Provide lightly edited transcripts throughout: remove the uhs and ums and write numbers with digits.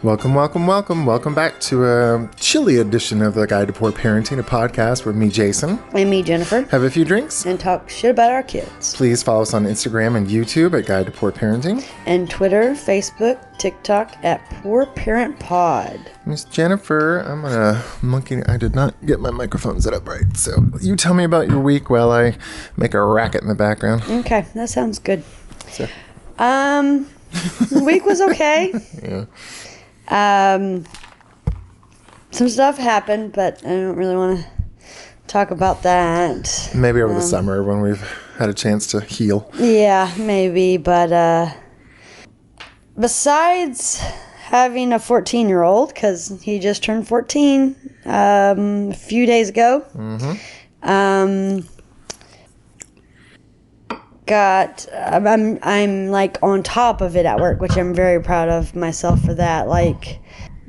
Welcome, welcome, welcome. Welcome back to a chilly edition of the Guide to Poor Parenting, a podcast with me, Jason. And me, Jennifer. Have a few drinks. And talk shit about our kids. Please follow us on Instagram and YouTube at Guide to Poor Parenting. And Twitter, Facebook, TikTok at Poor Parent Pod. Miss Jennifer, I'm going to monkey. I did not get my microphone set up right. So you tell me about your week while I make a racket in the background. Okay, that sounds good. So. The week was okay. Yeah. Some stuff happened, but I don't really want to talk about that. Maybe over the summer when we've had a chance to heal. Yeah, maybe, but besides having a 14-year-old, because he just turned 14 a few days ago, I'm like on top of it at work, which I'm very proud of myself for that. Like,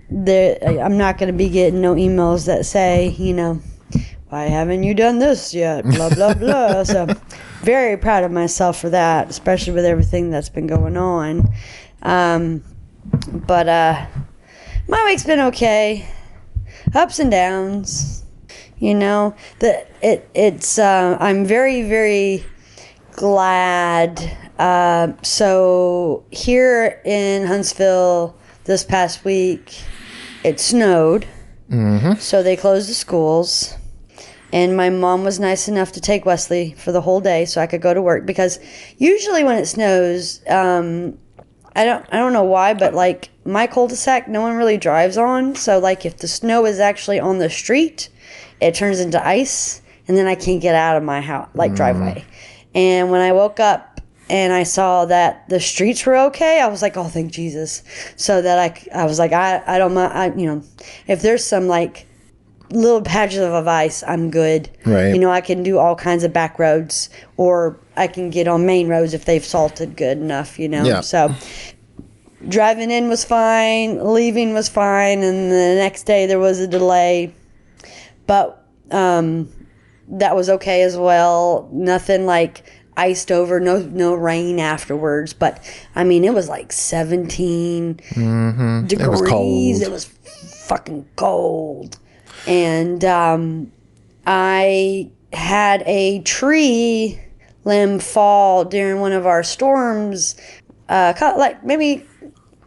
I'm not going to be getting no emails that say, you know, why haven't you done this yet? Blah, blah, blah. So very proud of myself for that, especially with everything that's been going on. But my week's been okay. Ups and downs. You know, I'm very, very glad. So here in Huntsville this past week, it snowed. So they closed the schools, and my mom was nice enough to take Wesley for the whole day so I could go to work, because usually when it snows, I don't know why, but like my cul-de-sac no one really drives on, so like if the snow is actually on the street, it turns into ice, and then I can't get out of my house, like driveway. And when I woke up and I saw that the streets were okay, I was like, oh, thank Jesus. So that I was like, I don't mind, you know, if there's some like little patches of ice, I'm good. Right. You know, I can do all kinds of back roads, or I can get on main roads if they've salted good enough, you know. Yeah. So driving in was fine, leaving was fine, and the next day there was a delay. But that was okay as well. Nothing like iced over, no rain afterwards. But I mean, it was like 17 degrees. It was cold. It was fucking cold. And I had a tree limb fall during one of our storms, like maybe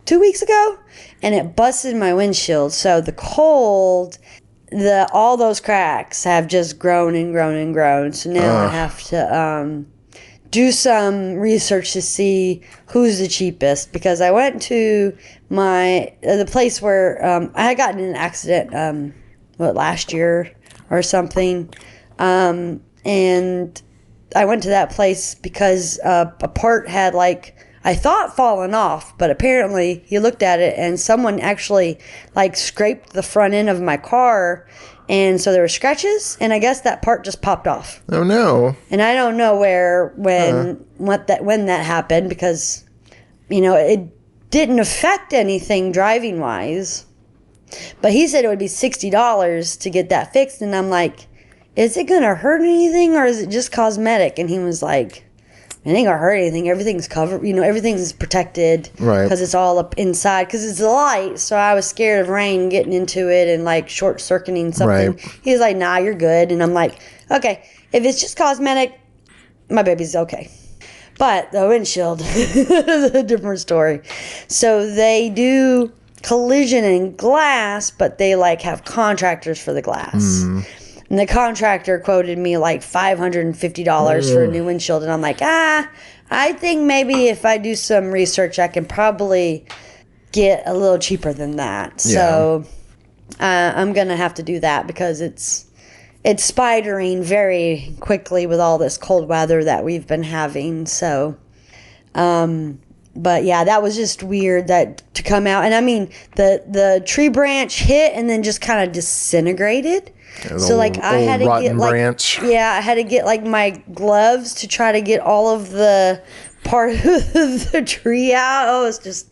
2 weeks ago, and it busted my windshield. So the cold, all those cracks have just grown and grown and grown. So now I have to do some research to see who's the cheapest, because I went to the place where I had gotten in an accident last year or something, and I went to that place because a part had I thought fallen off, but apparently he looked at it and someone actually scraped the front end of my car, and so there were scratches, and I guess that part just popped off. Oh no. And I don't know when that happened, because you know, it didn't affect anything driving wise. But he said it would be $60 to get that fixed, and I'm like, is it gonna hurt anything, or is it just cosmetic? And he was like, it ain't gonna hurt anything. Everything's covered. You know, everything's protected. Right. Because it's all up inside. Because it's light. So I was scared of rain getting into it and short circuiting something. Right. He was like, nah, you're good. And I'm like, okay, if it's just cosmetic, my baby's okay. But the windshield is a different story. So they do collision and glass, but they have contractors for the glass. And the contractor quoted me $550 for a new windshield. And I'm like, I think maybe if I do some research, I can probably get a little cheaper than that. Yeah. So I'm going to have to do that, because it's spidering very quickly with all this cold weather that we've been having. So, but yeah, that was just weird to come out. And I mean, the tree branch hit and then just kind of disintegrated. So I had to get branch. Yeah, I had to get my gloves to try to get all of the part of the tree out. Oh, it's just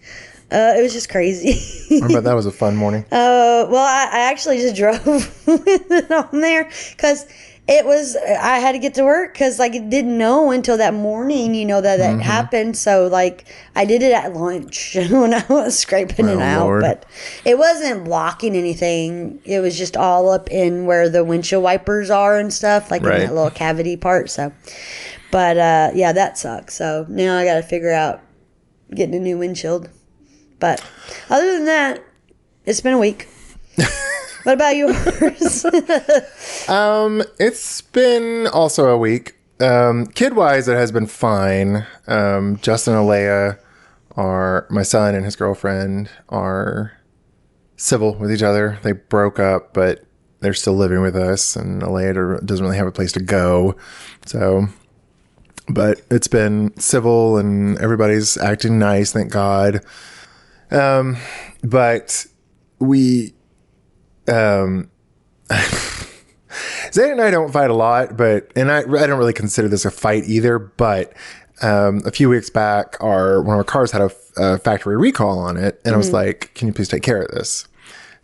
It was just crazy. I bet that was a fun morning. Well, I actually just drove with it on there because I had to get to work because, like, it didn't know until that morning, that happened. So, like, I did it at lunch when I was scraping it out. Lord. But it wasn't blocking anything. It was just all up in where the windshield wipers are and stuff, like in that little cavity part. So, but, yeah, that sucks. So now I got to figure out getting a new windshield. But other than that, it's been a week. What about yours? It's been also a week. Kid-wise, it has been fine. Justin and Alea my son and his girlfriend are civil with each other. They broke up, but they're still living with us, and Alea doesn't really have a place to go. So, but it's been civil, and everybody's acting nice, thank God. But we, Zane and I don't fight a lot, and I don't really consider this a fight either, but, a few weeks back, one of our cars had a factory recall on it, and I was like, can you please take care of this?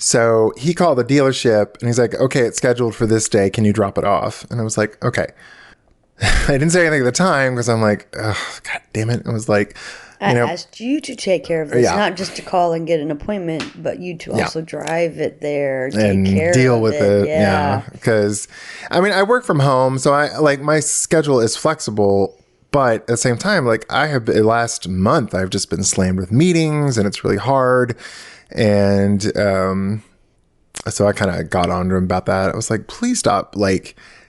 So he called the dealership and he's like, okay, it's scheduled for this day. Can you drop it off? And I was like, okay. I didn't say anything at the time because I'm like, oh, God damn it. I was like, I asked you to take care of this, not just to call and get an appointment, but you to also drive it there, take care deal with with it. Yeah. Because, I mean, I work from home, so my schedule is flexible, but at the same time, last month, I've just been slammed with meetings and it's really hard. And so I kind of got on to him about that. I was like, please stop,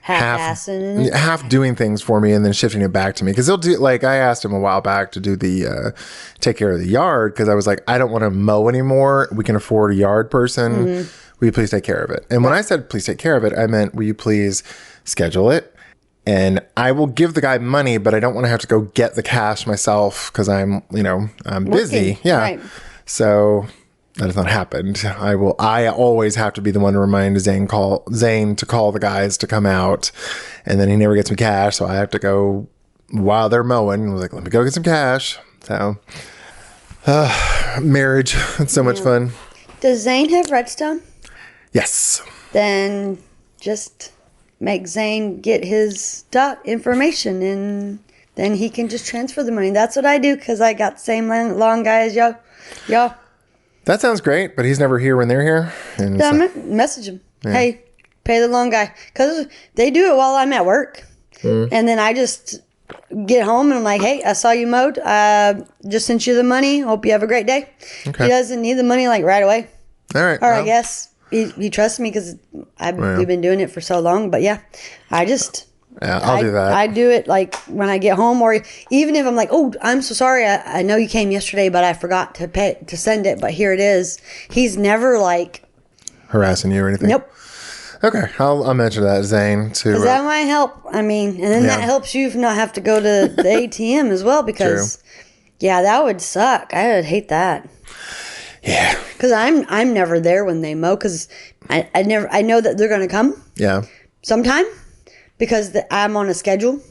half doing things for me and then shifting it back to me, because he'll do, I asked him a while back to do the take care of the yard, because I was like, I don't want to mow anymore, we can afford a yard person, will you please take care of it? And when I said please take care of it, I meant, will you please schedule it, and I will give the guy money, but I don't want to have to go get the cash myself because I'm busy. Right. So that has not happened. I always have to be the one to remind Zane to call the guys to come out, and then he never gets me cash, so I have to go while they're mowing. I was like, let me go get some cash. So, marriage, it's so much fun. Does Zane have Redstone? Yes. Then just make Zane get his information, and then he can just transfer the money. That's what I do, because I got the same long guy as y'all. That sounds great, but he's never here when they're here. And message him. Yeah. Hey, pay the loan guy. Because they do it while I'm at work. And then I just get home and I'm like, hey, I saw you mowed. Just sent you the money. Hope you have a great day. Okay. He doesn't need the money right away. All right. Or I guess he trusts me because we've been doing it for so long. But yeah, I'll do that. I do it when I get home, or even if I'm like, oh, I'm so sorry. I know you came yesterday, but I forgot to send it, but here it is. He's never harassing you or anything. Nope. Okay. I'll mention that, Zane, too. Because that might help. I mean, and then that helps you not have to go to the ATM as well, because that would suck. I would hate that. Yeah. Because I'm never there when they mow, because I know that they're going to come. Yeah. Sometime. Because I'm on a schedule,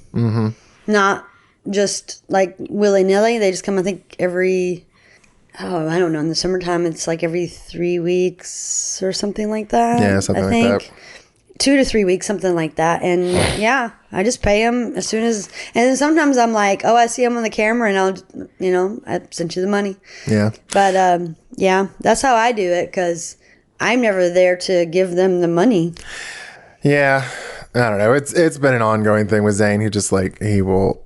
not just willy-nilly. They just come, I think, I don't know. In the summertime, it's every 3 weeks or something like that. Yeah, something like that. 2 to 3 weeks, something like that. And I just pay them as soon as. And then sometimes I'm like, oh, I see them on the camera, and I sent you the money. Yeah. But that's how I do it, because I'm never there to give them the money. Yeah. I don't know. It's been an ongoing thing with Zane. He just he will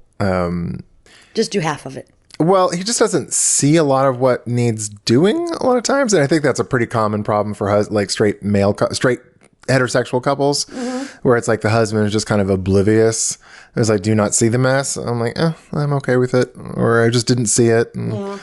just do half of it. Well, he just doesn't see a lot of what needs doing a lot of times, and I think that's a pretty common problem for straight heterosexual couples, where it's the husband is just kind of oblivious. It's do you not see the mess? I'm like, I'm okay with it, or I just didn't see it. And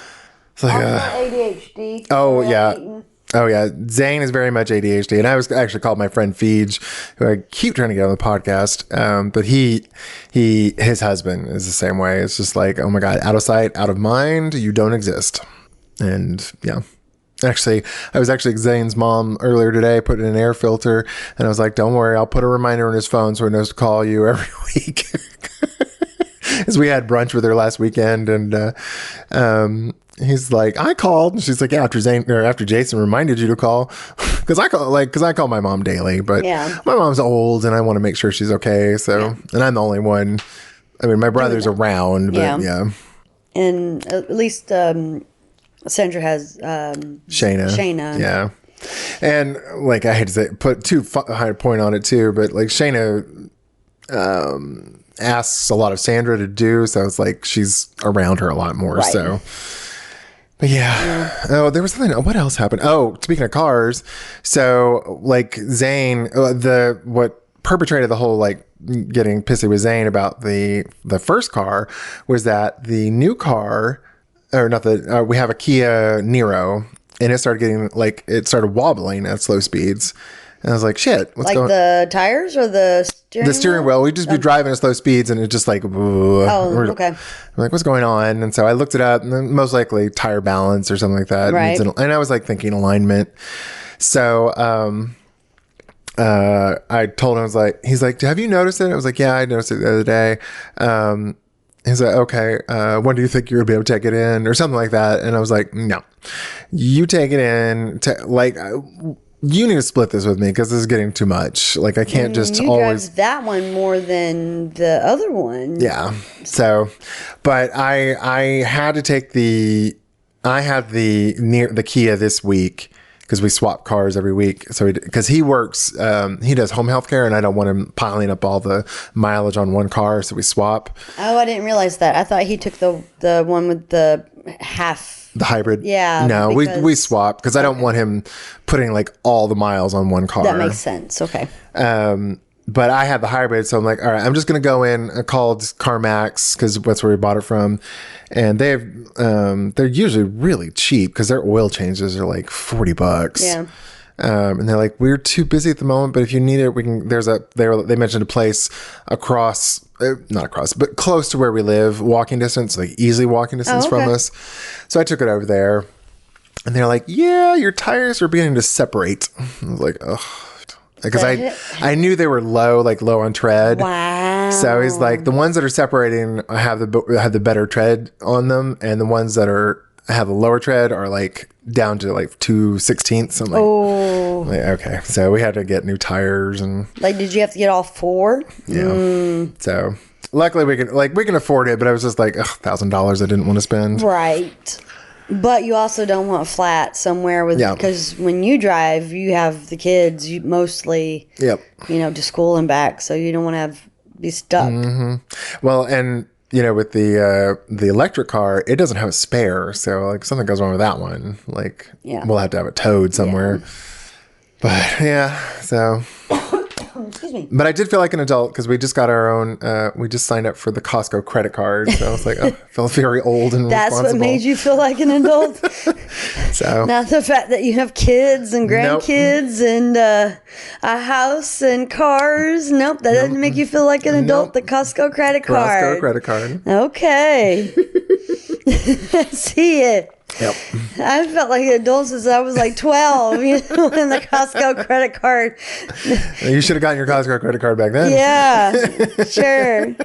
it's ADHD. Oh yeah. Oh, yeah. Zane is very much ADHD. And I was actually called my friend Feej, who I keep trying to get on the podcast. But his husband is the same way. It's just oh my God, out of sight, out of mind. You don't exist. And yeah. Actually, I was Zane's mom earlier today, put in an air filter. And I was like, don't worry, I'll put a reminder on his phone so he knows to call you every week. As we had brunch with her last weekend. And he's like, I called. And she's like, yeah, after Jason reminded you to call. Because I call my mom daily. But my mom's old and I want to make sure she's okay. So, and I'm the only one. I mean, my brother's around, but yeah. And at least Sandra has Shayna. Yeah. And like, I hate to say, put too high a point on it too, but like Shayna asks a lot of Sandra to do. So it's like she's around her a lot more. Right. So, but yeah. Oh, there was something. What else happened? Oh, speaking of cars. So like Zane, what perpetrated the whole like getting pissy with Zane about the first car was that the new car, or not we have a Kia Niro, and it started wobbling at slow speeds. And I was like, shit, what's going on? Like the tires or the steering wheel? The steering wheel. We'd just be driving at slow speeds and it just like, okay. I'm like, what's going on? And so I looked it up, and then most likely tire balance or something like that. Right. And I was like thinking alignment. So I told him, he's like, have you noticed it? I was like, yeah, I noticed it the other day. He's like, okay, when do you think you'll be able to take it in or something like that? And I was like, no, you take it in. You need to split this with me because this is getting too much. Like, I can't just always drive that one more than the other one. Yeah. So, but I had to take the Kia this week because we swap cars every week. So because he works, he does home health care, and I don't want him piling up all the mileage on one car. So we swap. Oh, I didn't realize that. I thought he took the one with the half. The hybrid? Yeah. No, we swap because I don't want him putting like all the miles on one car. That makes sense. Okay. But I have the hybrid, so I'm like, all right, I'm just going to go in. I called CarMax because that's where we bought it from. And they're usually really cheap because their oil changes are like $40. Yeah. And they're like, we're too busy at the moment, but if you need it, we can. They mentioned a place not across, but close to where we live, walking distance, like easily walking distance from us. So I took it over there, and they're like, yeah, your tires are beginning to separate. I was like, oh. Because I knew they were low on tread. Wow. So he's like, the ones that are separating have the better tread on them, and the ones that have the lower tread are like down to like 2/16. I'm like, oh, okay. So we had to get new tires and did you have to get all four? Yeah. So luckily we can afford it, but I was just like $1,000 I didn't want to spend. Right. But you also don't want flat somewhere because when you drive, you have the kids mostly, to school and back. So you don't want to be stuck. Mm-hmm. Well, and with the electric car, it doesn't have a spare. So like something goes wrong with that one. We'll have to have it towed somewhere. Yeah. But yeah, so. Excuse me. But I did feel like an adult because we just got our own. We just signed up for the Costco credit card, so I was like, I felt very old and That's responsible. What made you feel like an adult. So not the fact that you have kids and grandkids and a house and cars. Nope, that doesn't make you feel like an adult. The Costco credit card. Costco credit card. Okay. See it. Yep. I felt like an adult since I was like 12, in the Costco credit card. You should have gotten your Costco credit card back then. Yeah, sure.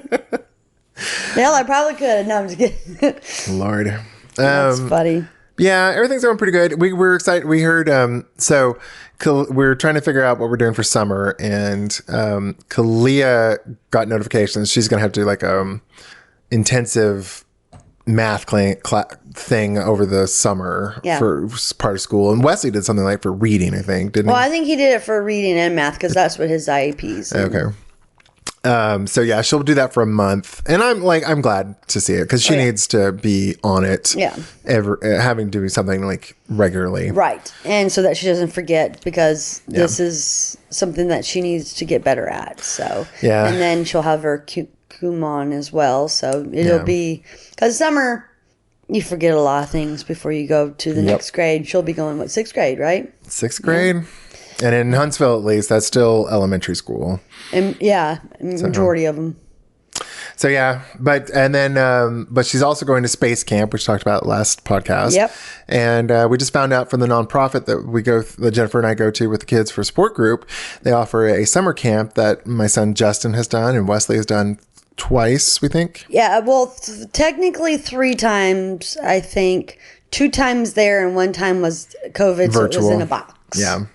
Hell, I probably could. No, I'm just kidding. Lord. That's funny. Yeah, everything's going pretty good. We were excited. We heard, so we're trying to figure out what we're doing for summer, and Kalia got notifications. She's going to have to do like intensive math thing over the summer for part of school, and Wesley did something like for reading, I think, didn't he? Well, I think he did it for reading and math because that's what his IEPs. Okay. So yeah, she'll do that for a month, and I'm glad to see it because she needs to be on it. Yeah. Having to do something like regularly. Right, and so that she doesn't forget because this is something that she needs to get better at. So yeah, and then she'll have her Kumon as well, so it'll be because summer you forget a lot of things before you go to the next grade. She'll be going 6th grade, right? 6th grade, and in Huntsville at least that's still elementary school. And majority of them. So yeah, but she's also going to space camp, which we talked about last podcast. Yep. And we just found out from the nonprofit that Jennifer and I go to with the kids for a support group, they offer a summer camp that my son Justin has done and Wesley has done twice, we think. Yeah, well, technically 3 times, I think. 2 times there and 1 time was COVID, so it was in a box. Yeah.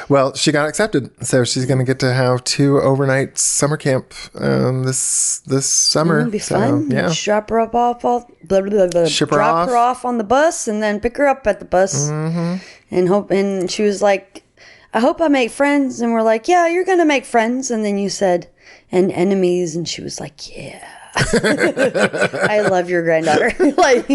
Well, she got accepted, so she's going to get to have 2 overnight summer camp this summer. It'll be fun. Yeah. Just drop her up off, drop her off on the bus, and then pick her up at the bus. And she was like, "I hope I make friends." And we're like, "Yeah, you're going to make friends." And then you said, "And enemies," and she was like, "Yeah." I love your granddaughter. Like,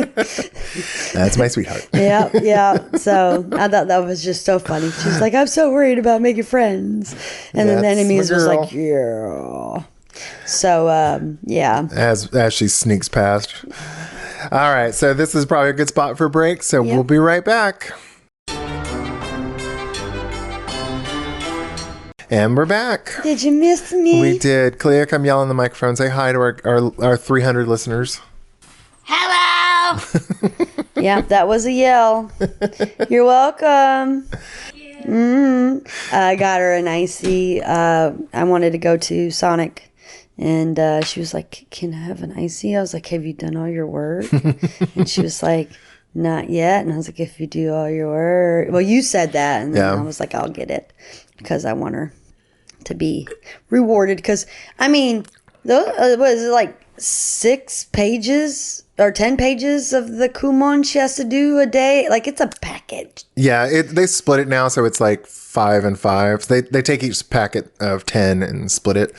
that's my sweetheart. yeah. So I thought that was just so funny. She was like, "I'm so worried about making friends," and then the enemies was like, "Yeah." So yeah. As she sneaks past. All right, so this is probably a good spot for a break. So we'll be right back. And we're back. Did you miss me? We did. Clea, come yell in the microphone. Say hi to our 300 listeners. Hello. Yeah, that was a yell. You're welcome. I got her an icy. I wanted to go to Sonic, and she was like, "Can I have an icy?" I was like, "Have you done all your work?" And she was like, "Not yet." And I was like, "If you do all your work." Well, you said that, and then I was like, "I'll get it." Because I want her to be rewarded. Because, I mean, was it like 6 pages or 10 pages of the Kumon she has to do a day? Like, it's a package. Yeah, they split it now, so it's like 5 and 5. They take each packet of 10 and split it.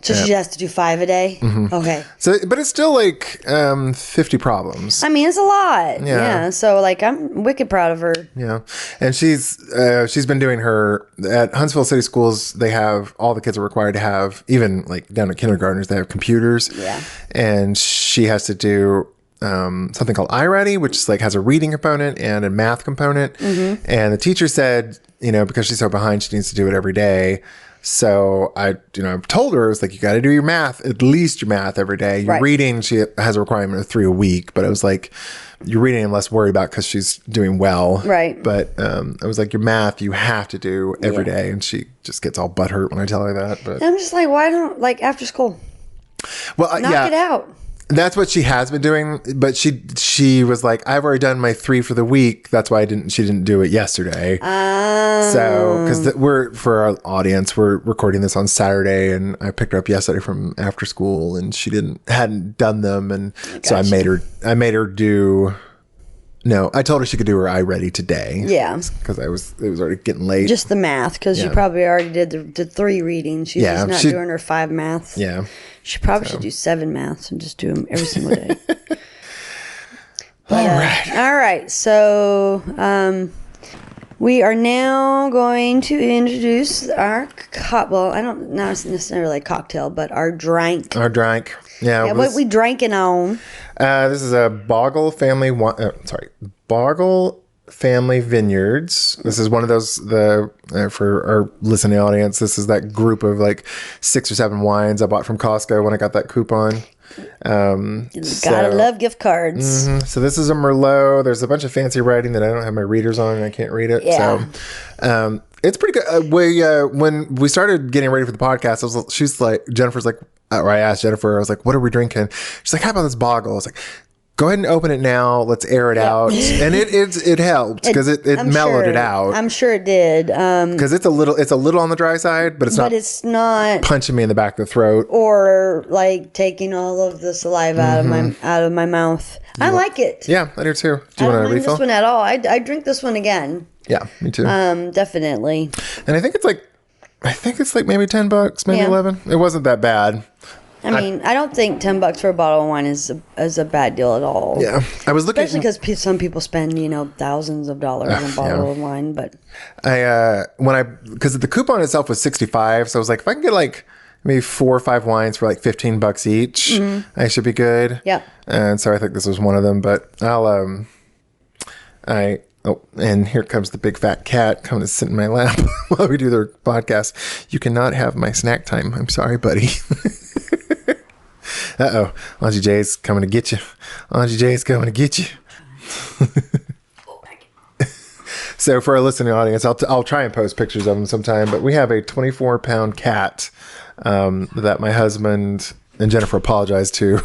So she has to do 5 a day? Mm-hmm. Okay. So, but it's still like 50 problems. I mean, it's a lot. Yeah. So, like, I'm wicked proud of her. Yeah. And she's been doing her at Huntsville City Schools. They have, all the kids are required to have, even like down at kindergartners, they have computers. Yeah. And she has to do something called iReady, which is like has a reading component and a math component. Mm-hmm. And the teacher said, because she's so behind, she needs to do it every day. So I told her, I was like, you got to do your math, at least your math every day. Your reading, she has a requirement of 3 a week, but I was like, your reading I'm less worried about because she's doing well. Right. But I was like, your math, you have to do every day. And she just gets all butthurt when I tell her that. But and I'm just like, why don't, like, after school? Well, knock it out. That's what she has been doing, but she was like, I've already done my 3 for the week. That's why she didn't do it yesterday. So, because for our audience, we're recording this on Saturday, and I picked her up yesterday from after school, and she hadn't done them, and so I made her do. No, I told her she could do her iReady today. Yeah, because it was already getting late. Just the math, because she probably already did the 3 readings. She's just not doing her 5 maths. Yeah. She probably should do 7 maths and just do them every single day. All right. So we are now going to introduce our I don't not necessarily cocktail, but our drink. Our drink. Yeah. What we drinking on? This is a Bogle Family. Bogle Family Vineyards. This is one of those for our listening audience. This is that group of like 6 or 7 wines I bought from Costco when I got that coupon. Gotta love gift cards. Mm-hmm. So this is a merlot. There's a bunch of fancy writing that I don't have my readers on and I can't read it. Yeah. So it's pretty good. When we started getting ready for the podcast, she's like, Jennifer's like, or I asked Jennifer, I was like, what are we drinking? She's like, how about this Bogle? I was like, go ahead and open it now. Let's air it out. And it helped because it mellowed it out. I'm sure it did. Because it's a little on the dry side, but it's not punching me in the back of the throat or like taking all of the saliva out of my mouth. I like it. Yeah, I do too. Do you want to refill? This one at all. I drink this one again. Yeah, me too. Definitely. And I think it's like maybe $10, maybe 11. It wasn't that bad. I mean, I don't think $10 for a bottle of wine is a bad deal at all. Yeah, I was looking, especially because some people spend thousands of dollars on a bottle of wine. But because the coupon itself was $65, so I was like, if I can get like maybe 4 or 5 wines for like $15 each, I should be good. Yeah, and so I think this was one of them. But and here comes the big fat cat coming to sit in my lap while we do the podcast. You cannot have my snack time. I'm sorry, buddy. Uh-oh. Auntie Jay's coming to get you. Auntie Jay's coming to get you. So for our listening audience, I'll try and post pictures of him sometime, but we have a 24-pound cat that my husband and Jennifer apologized to.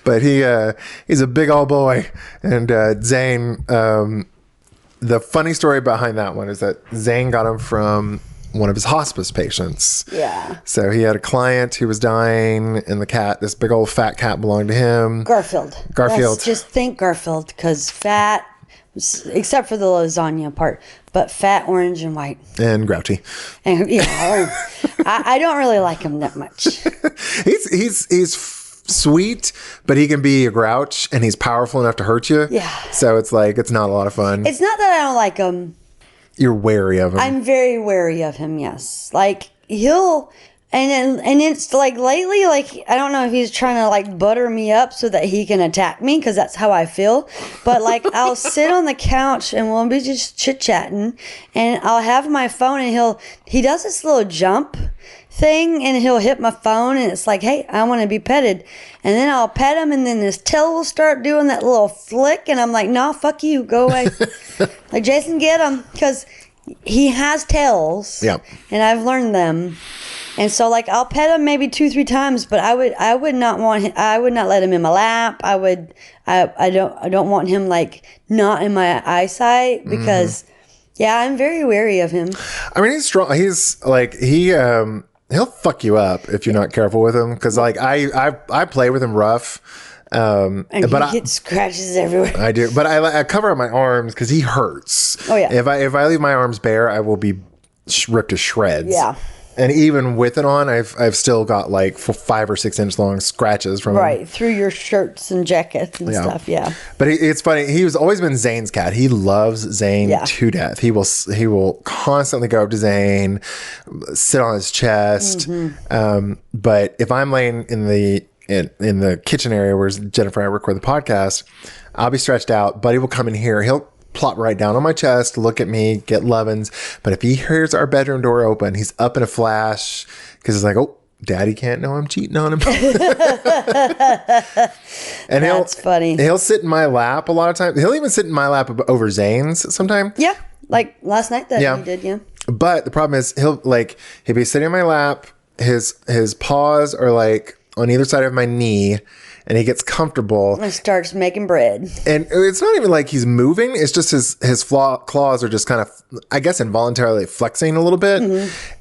But he's a big old boy. And Zane, the funny story behind that one is that Zane got him from one of his hospice patients. Yeah. So he had a client who was dying, and the cat, this big old fat cat, belonged to him. Garfield. Let's just think Garfield, because fat, except for the lasagna part, but fat, orange, and white. And grouchy. And I don't really like him that much. He's sweet, but he can be a grouch, and he's powerful enough to hurt you. Yeah. So it's like, it's not a lot of fun. It's not that I don't like him. You're wary of him. I'm very wary of him, yes. Like, he'll... And it's like lately, like, I don't know if he's trying to like butter me up so that he can attack me, because that's how I feel. But like, I'll sit on the couch and we'll be just chit chatting, and I'll have my phone, and he does this little jump thing, and he'll hit my phone, and it's like, hey, I want to be petted. And then I'll pet him, and then his tail will start doing that little flick, and I'm like, no, fuck you, go away. Like, Jason, get him, because he has tails. Yeah. And I've learned them. And so, like, I'll pet him maybe 2-3 times, but I would not let him in my lap. I don't want him like not in my eyesight, because yeah, I'm very wary of him. I mean, he's strong. He's like, he'll fuck you up if you're not careful with him. Cause like I play with him rough. And he gets scratches everywhere. I do, but I cover up my arms cause he hurts. Oh yeah. If I leave my arms bare, I will be ripped to shreds. Yeah. And even with it on, I've still got like 5 or 6 inch long scratches from him. Through your shirts and jackets and stuff. Yeah. But it's funny. He's always been Zane's cat. He loves Zane to death. He will constantly go up to Zane, sit on his chest. But if I'm laying in the kitchen area where Jennifer and I record the podcast, I'll be stretched out. Buddy will come in here. He'll plop right down on my chest, look at me, get lovin's. But if he hears our bedroom door open, he's up in a flash, because it's like, oh, Daddy can't know I'm cheating on him. And that's funny. He'll sit in my lap a lot of times. He'll even sit in my lap over Zane's sometime. Yeah, like last night that he did. Yeah. But the problem is he'll be sitting in my lap. His paws are like on either side of my knee, and he gets comfortable and starts making bread. And it's not even like he's moving. It's just his claws are just kind of, I guess, involuntarily flexing a little bit.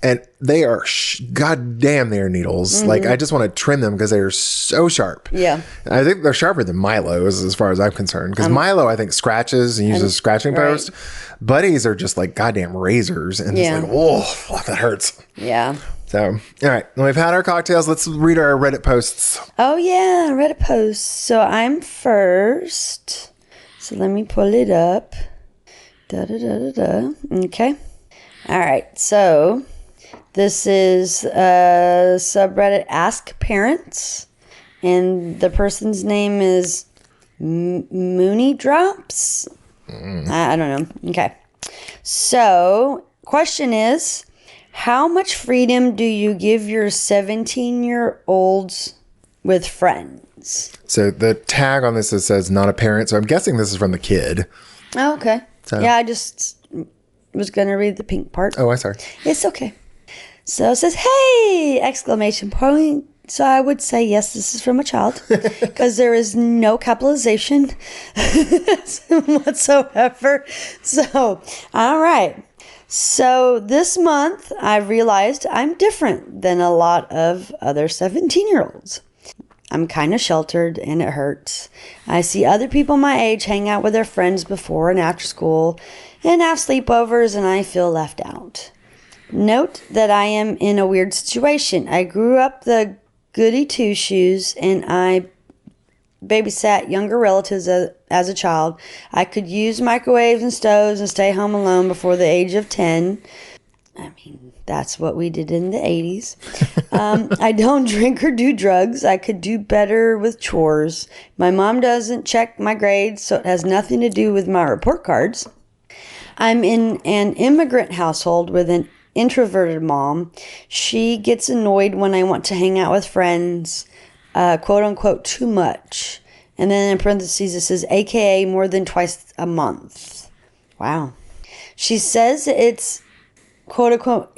And they are, goddamn, they are needles. Like, I just want to trim them because they are so sharp. Yeah. I think they're sharper than Milo's as far as I'm concerned. Because Milo, I think, scratches and uses a scratching post. Buddies are just like goddamn razors. And just like, oh, that hurts. Yeah. So, all right. When we've had our cocktails, let's read our Reddit posts. Oh, yeah. Reddit posts. So I'm first. So let me pull it up. Okay. All right. So this is subreddit Ask Parents. And the person's name is Mooney Drops. I don't know. Okay. So question is, how much freedom do you give your 17-year-olds with friends? So the tag on this says not a parent. So I'm guessing this is from the kid. Oh, okay. So. Yeah, I just was going to read the pink part. Oh, I'm sorry. It's okay. So it says, hey, exclamation point. So I would say, yes, this is from a child, because there is no capitalization whatsoever. So, all right. So this month, I realized I'm different than a lot of other 17-year-olds. I'm kind of sheltered, and it hurts. I see other people my age hang out with their friends before and after school and have sleepovers, and I feel left out. Note that I am in a weird situation. I grew up the goody two-shoes, and I babysat younger relatives as a child. I could use microwaves and stoves and stay home alone before the age of 10. I mean, that's what we did in the 80s. I don't drink or do drugs. I could do better with chores. My mom doesn't check my grades, so it has nothing to do with my report cards. I'm in an immigrant household with an introverted mom. She gets annoyed when I want to hang out with friends, quote unquote, too much. And then in parentheses it says, AKA more than twice a month. Wow. She says it's quote unquote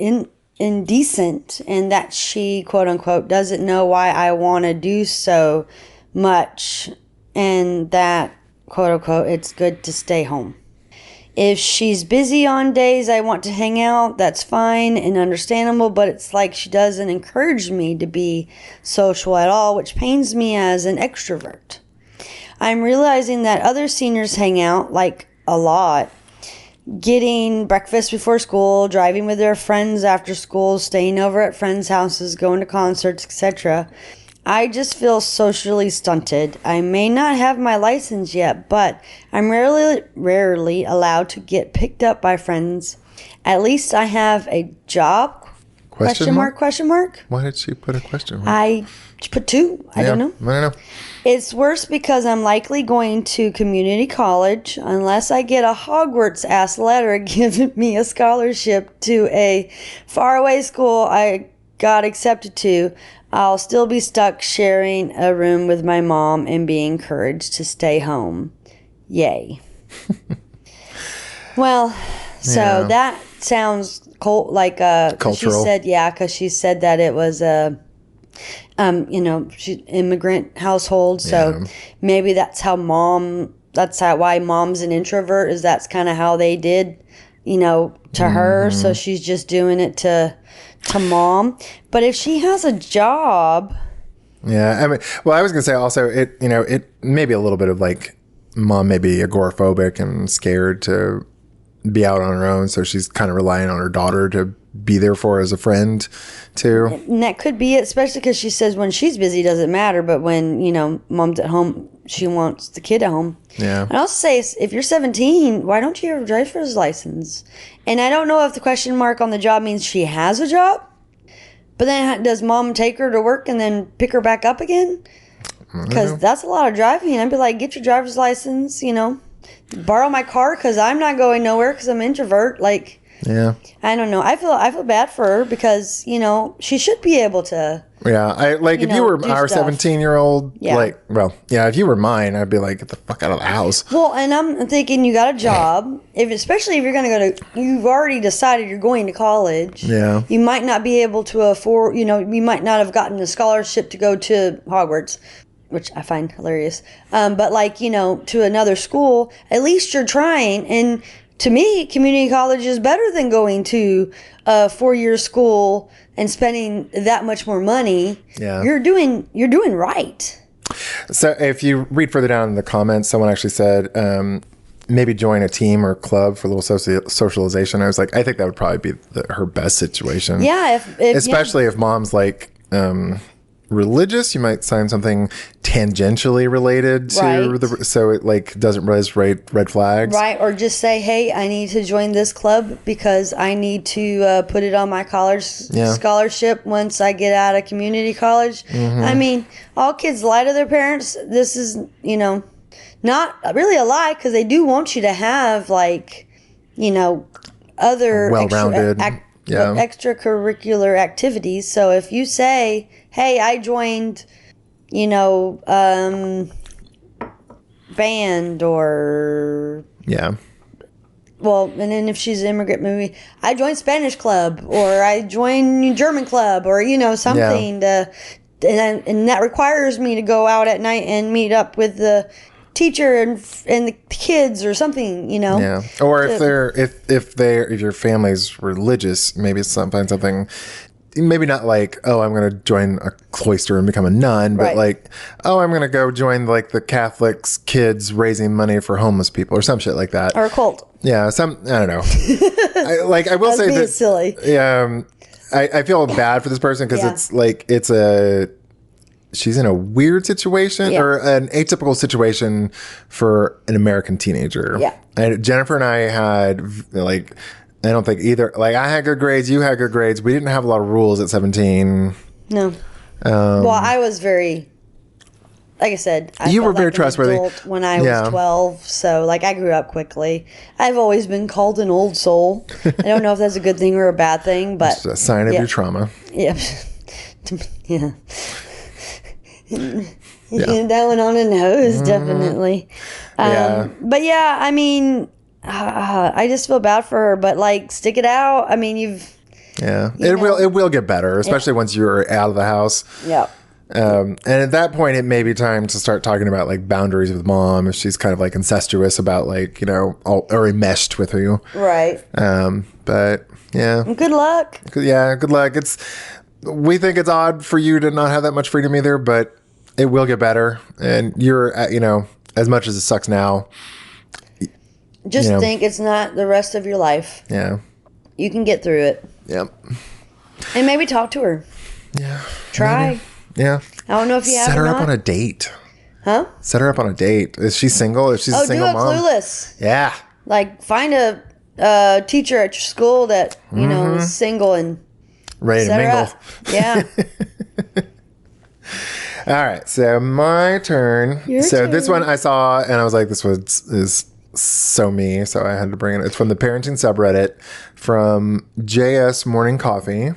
indecent, and that she quote unquote doesn't know why I want to do so much, and that, quote unquote, it's good to stay home. If she's busy on days I want to hang out, that's fine and understandable, but it's like she doesn't encourage me to be social at all, which pains me as an extrovert. I'm realizing that other seniors hang out, like a lot, getting breakfast before school, driving with their friends after school, staying over at friends' houses, going to concerts, etc. I just feel socially stunted. I may not have my license yet, but I'm rarely allowed to get picked up by friends. At least I have a job? Question mark? Why did she put a question mark? I put 2. I don't know. I don't know. It's worse because I'm likely going to community college unless I get a Hogwarts-ass letter giving me a scholarship to a faraway school I got accepted to. I'll still be stuck sharing a room with my mom and being encouraged to stay home. Yay. Well, so that sounds like cultural. She said, because she said that it was a she's immigrant household, so maybe that's why mom's an introvert, is that's kind of how they did, to her. So she's just doing it to mom. But if she has a job, I mean, well, I was gonna say also it may be a little bit of like mom may be agoraphobic and scared to be out on her own, so she's kind of relying on her daughter to be there for her as a friend too. And that could be it, especially because she says when she's busy, it doesn't matter, but when mom's at home, she wants the kid at home. And I'll say, if you're 17, why don't you have a driver's license? And I don't know if the question mark on the job means she has a job, but then does mom take her to work and then pick her back up again? Because that's a lot of driving. I'd be like, get your driver's license, borrow my car because I'm not going nowhere because I'm an introvert. Like, I don't know. I feel bad for her because, she should be able to. If you were our 17-year-old, if you were mine, I'd be like, get the fuck out of the house. Well, and I'm thinking you got a job, especially if you're going to you've already decided you're going to college. You might not be able to afford, you might not have gotten a scholarship to go to Hogwarts, which I find hilarious. But to another school, at least you're trying. And to me, community college is better than going to a 4-year school and spending that much more money. You're doing right. So if you read further down in the comments, someone actually said maybe join a team or club for a little socialization. I was like, I think that would probably be her best situation. Especially if mom's like religious, you might sign something tangentially related to so it like doesn't raise red flags, or just say, hey, I need to join this club because I need to put it on my college scholarship once I get out of community college. I mean, all kids lie to their parents. This is not really a lie, because they do want you to have other well-rounded extracurricular activities. So if you say, hey, I joined, band or... Well, and then if she's an immigrant, maybe I joined Spanish club or I joined German club or, something to... And that requires me to go out at night and meet up with the teacher and the kids or something, Or if your family's religious, maybe it's something maybe not like, oh, I'm going to join a cloister and become a nun, but like, oh, I'm going to go join like the Catholics kids raising money for homeless people or some shit like that. Or a cult. I don't know. I will say that silly. I feel bad for this person because it's like she's in a weird situation or an atypical situation for an American teenager. And Jennifer and I had I don't think either. Like, I had good grades, you had good grades. We didn't have a lot of rules at 17. No. Well, I was very, like I said, you were very trustworthy when I was 12. So, I grew up quickly. I've always been called an old soul. I don't know if that's a good thing or a bad thing, but it's a sign of your trauma. That one on the nose, definitely. But I mean, I just feel bad for her. But stick it out. I mean, it will get better, especially once you're out of the house. And at that point, it may be time to start talking about like boundaries with mom if she's kind of like incestuous about like, you know, or enmeshed with you. Right. But yeah. Good luck. Yeah, good luck. We think it's odd for you to not have that much freedom either, but it will get better. And you're, you know, as much as it sucks now. Just think it's not the rest of your life. Yeah. You can get through it. Yep. And maybe talk to her. Yeah. Try. Maybe. Yeah. I don't know if you have Set her or up not. on a date. Huh? Set her up on a date. Is she single? If she's a single mom. Do a Clueless. Yeah. Like, find a teacher at your school that, you know, is single and ready to set her mingle. up. Yeah. All right. So my turn. Your turn. This one I saw and I was like, this is so me. So I had to bring it. It's from the parenting subreddit from JS Morning Coffee.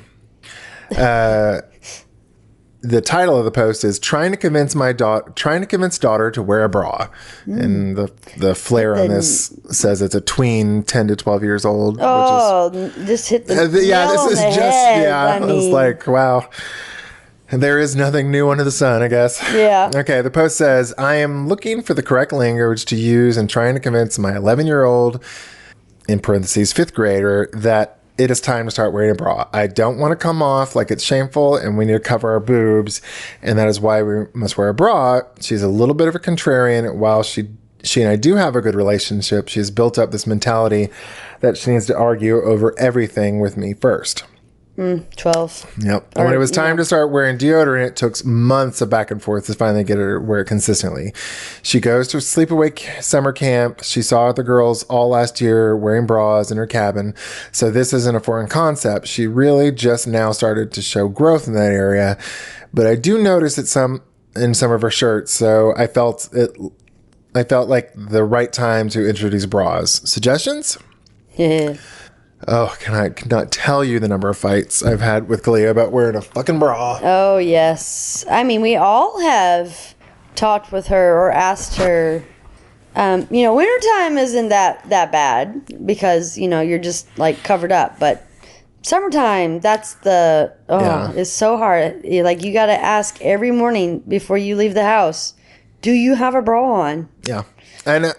The title of the post is trying to convince daughter to wear a bra. And the flair on this says it's a tween 10 to 12 years old. Oh, this hit the nail on the head. I was like, wow. There is nothing new under the sun, I guess. Yeah. Okay, the post says, I am looking for the correct language to use and trying to convince my 11-year-old, in parentheses, 5th grader, that it is time to start wearing a bra. I don't want to come off like it's shameful and we need to cover our boobs, and that is why we must wear a bra. She's a little bit of a contrarian. While she and I do have a good relationship, she's built up this mentality that she needs to argue over everything with me first. 12. Yep. And when it was time to start wearing deodorant, it took months of back and forth to finally get her to wear it consistently. She goes to sleepaway summer camp. She saw the girls all last year wearing bras in her cabin. So this isn't a foreign concept. She really just now started to show growth in that area. But I do notice it in some of her shirts. So I felt like the right time to introduce bras. Suggestions? Yeah. Oh, I cannot tell you the number of fights I've had with Kalia about wearing a fucking bra. Oh, yes. I mean, we all have talked with her or asked her. You know, wintertime isn't that bad because, you know, you're just like covered up. But summertime, that's it's so hard. Like, you got to ask every morning before you leave the house, do you have a bra on? Yeah. And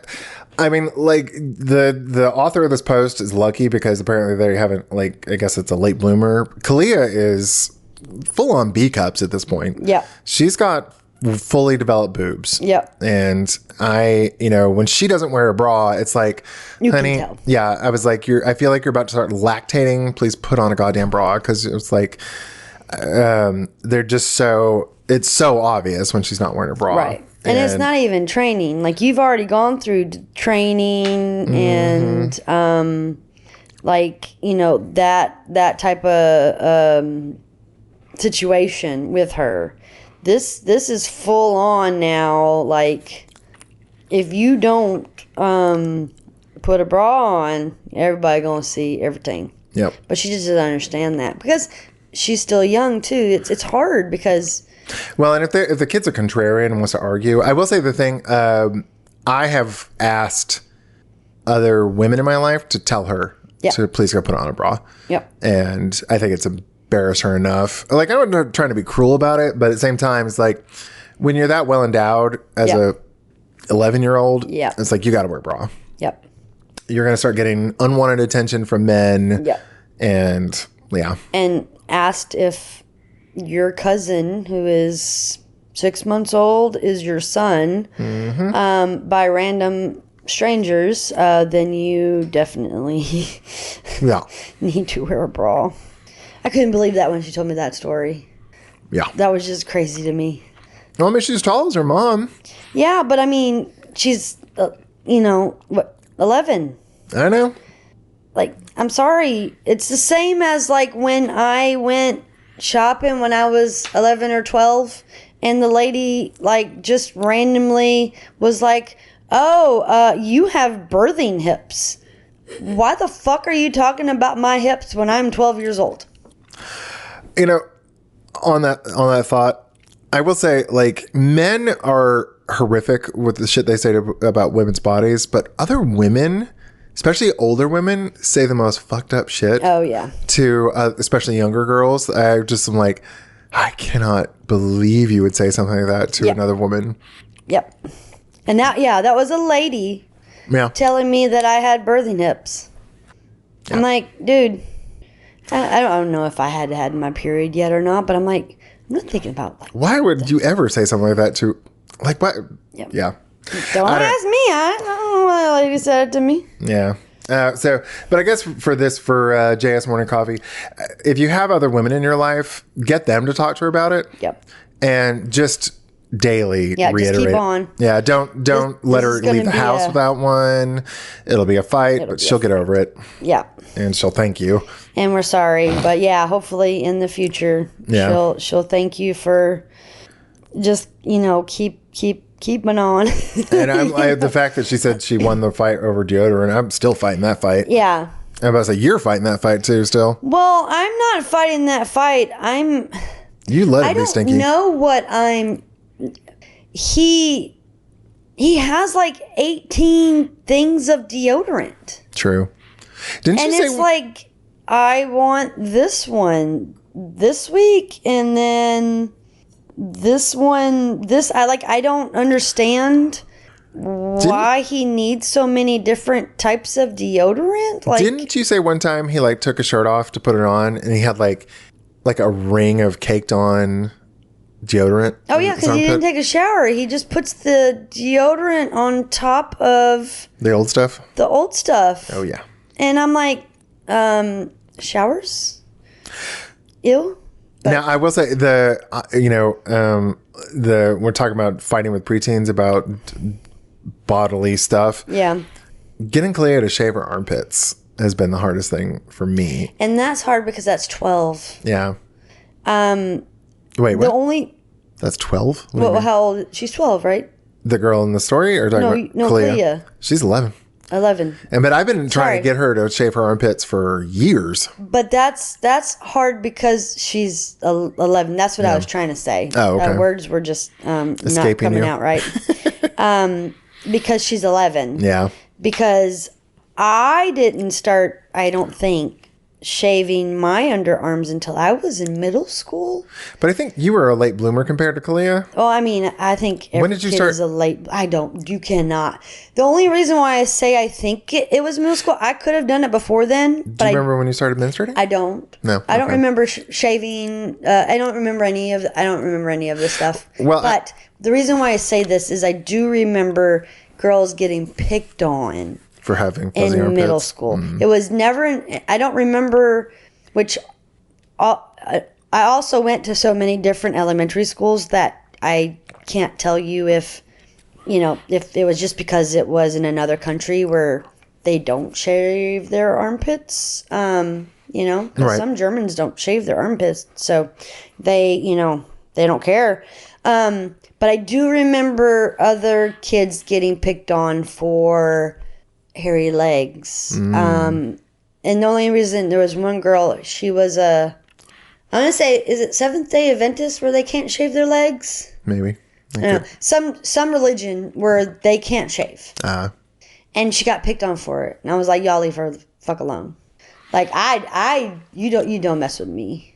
I mean, like, the author of this post is lucky because apparently they haven't, like, I guess it's a late bloomer. Kalia is full on B cups at this point. Yeah. She's got fully developed boobs. Yep. And when she doesn't wear a bra, it's like, you honey, can tell. Yeah, I was like, I feel like you're about to start lactating. Please put on a goddamn bra. Because it's like, they're just it's so obvious when she's not wearing a bra. Right. And it's not even training. Like, you've already gone through training and, that type of situation with her. This is full on now. Like, if you don't put a bra on, everybody gonna see everything. Yep. But she just doesn't understand that because she's still young too. It's hard because. Well, and if the kid's a contrarian and wants to argue, I will say the thing, I have asked other women in my life to tell her to please go put on a bra. Yep. And I think it's embarrassed her enough. Like, I'm not trying to be cruel about it, but at the same time, it's like, when you're that well endowed as a 11-year-old, it's like, you got to wear a bra. Yep. You're going to start getting unwanted attention from men. Yep. And, yeah. And asked if your cousin, who is 6 months old, is your son, by random strangers, then you definitely need to wear a bra. I couldn't believe that when she told me that story. Yeah. That was just crazy to me. Well, I mean, she's tall as her mom. Yeah, but I mean, she's, 11. I know. Like, I'm sorry. It's the same as, like, when I went shopping when I was 11 or 12 and the lady, like, just randomly was like, you have birthing hips. Why the fuck are you talking about my hips when I'm 12 years old? On that thought, I will say, like, men are horrific with the shit they say about women's bodies, but other women, especially older women, say the most fucked up shit. Oh, yeah. To especially younger girls. I just am like, I cannot believe you would say something like that to another woman. Yep. And that was a lady telling me that I had birthing hips. Yeah. I'm like, dude, I don't know if I had my period yet or not, but I'm like, I'm not thinking about like. Why would you ever say something like that to, like, what? Yep. Yeah. Don't ask me. I don't know why the lady said it to me. Yeah. But I guess for JS Morning Coffee, if you have other women in your life, get them to talk to her about it. Yep. And just daily reiterate. Just keep on. Yeah. Don't let her leave the house without one. It'll be a fight, but she'll get over it. Yeah. And she'll thank you. And we're sorry, but yeah, hopefully in the future, she'll thank you for just, keeping on. And the fact that she said she won the fight over deodorant, I'm still fighting that fight. Yeah. I'm about to say, you're fighting that fight too still. Well, I'm not fighting that fight. You let him be stinky. I don't know what he has like 18 things of deodorant. True. Didn't you say... And it's like, I want this one this week, and then this one, I don't understand why he needs so many different types of deodorant. Like, didn't you say one time he like took his shirt off to put it on, and he had like a ring of caked on deodorant? Oh yeah, because he didn't take a shower. He just puts the deodorant on top of the old stuff. Oh yeah. And I'm like, showers? Ew. But now I will say we're talking about fighting with preteens about bodily stuff. Yeah. Getting Cleo to shave her armpits has been the hardest thing for me. And that's hard because that's 12. Yeah. Wait, what? That's 12? Well, how old? She's 12, right? The girl in the story, or talking about Cleo? She's 11. 11. But I've been trying to get her to shave her armpits for years. But that's hard because she's 11. That's what I was trying to say. Oh, okay. Words were just not coming out right. Because she's 11. Yeah. Because I didn't start, I don't think, shaving my underarms until I was in middle school. But I think you were a late bloomer compared to Kalia. Well, I mean, I think when did you start? Is a late. You cannot. The only reason why I say I think it was middle school, I could have done it before then. Do you remember when you started menstruating? I don't. No, I don't remember shaving. I don't remember any of this stuff. Well, but the reason why I say this is I do remember girls getting picked on. For having fuzzy armpits. In middle school. Mm. It was never, I don't remember, I also went to so many different elementary schools that I can't tell you if it was just because it was in another country where they don't shave their armpits, right. Some Germans don't shave their armpits, so they don't care. But I do remember other kids getting picked on for hairy legs. And the only reason, there was one girl, she was I want to say, is it Seventh-day Adventist where they can't shave their legs? Maybe. Some religion where they can't shave. And she got picked on for it. And I was like, y'all leave her the fuck alone. Like, you don't mess with me.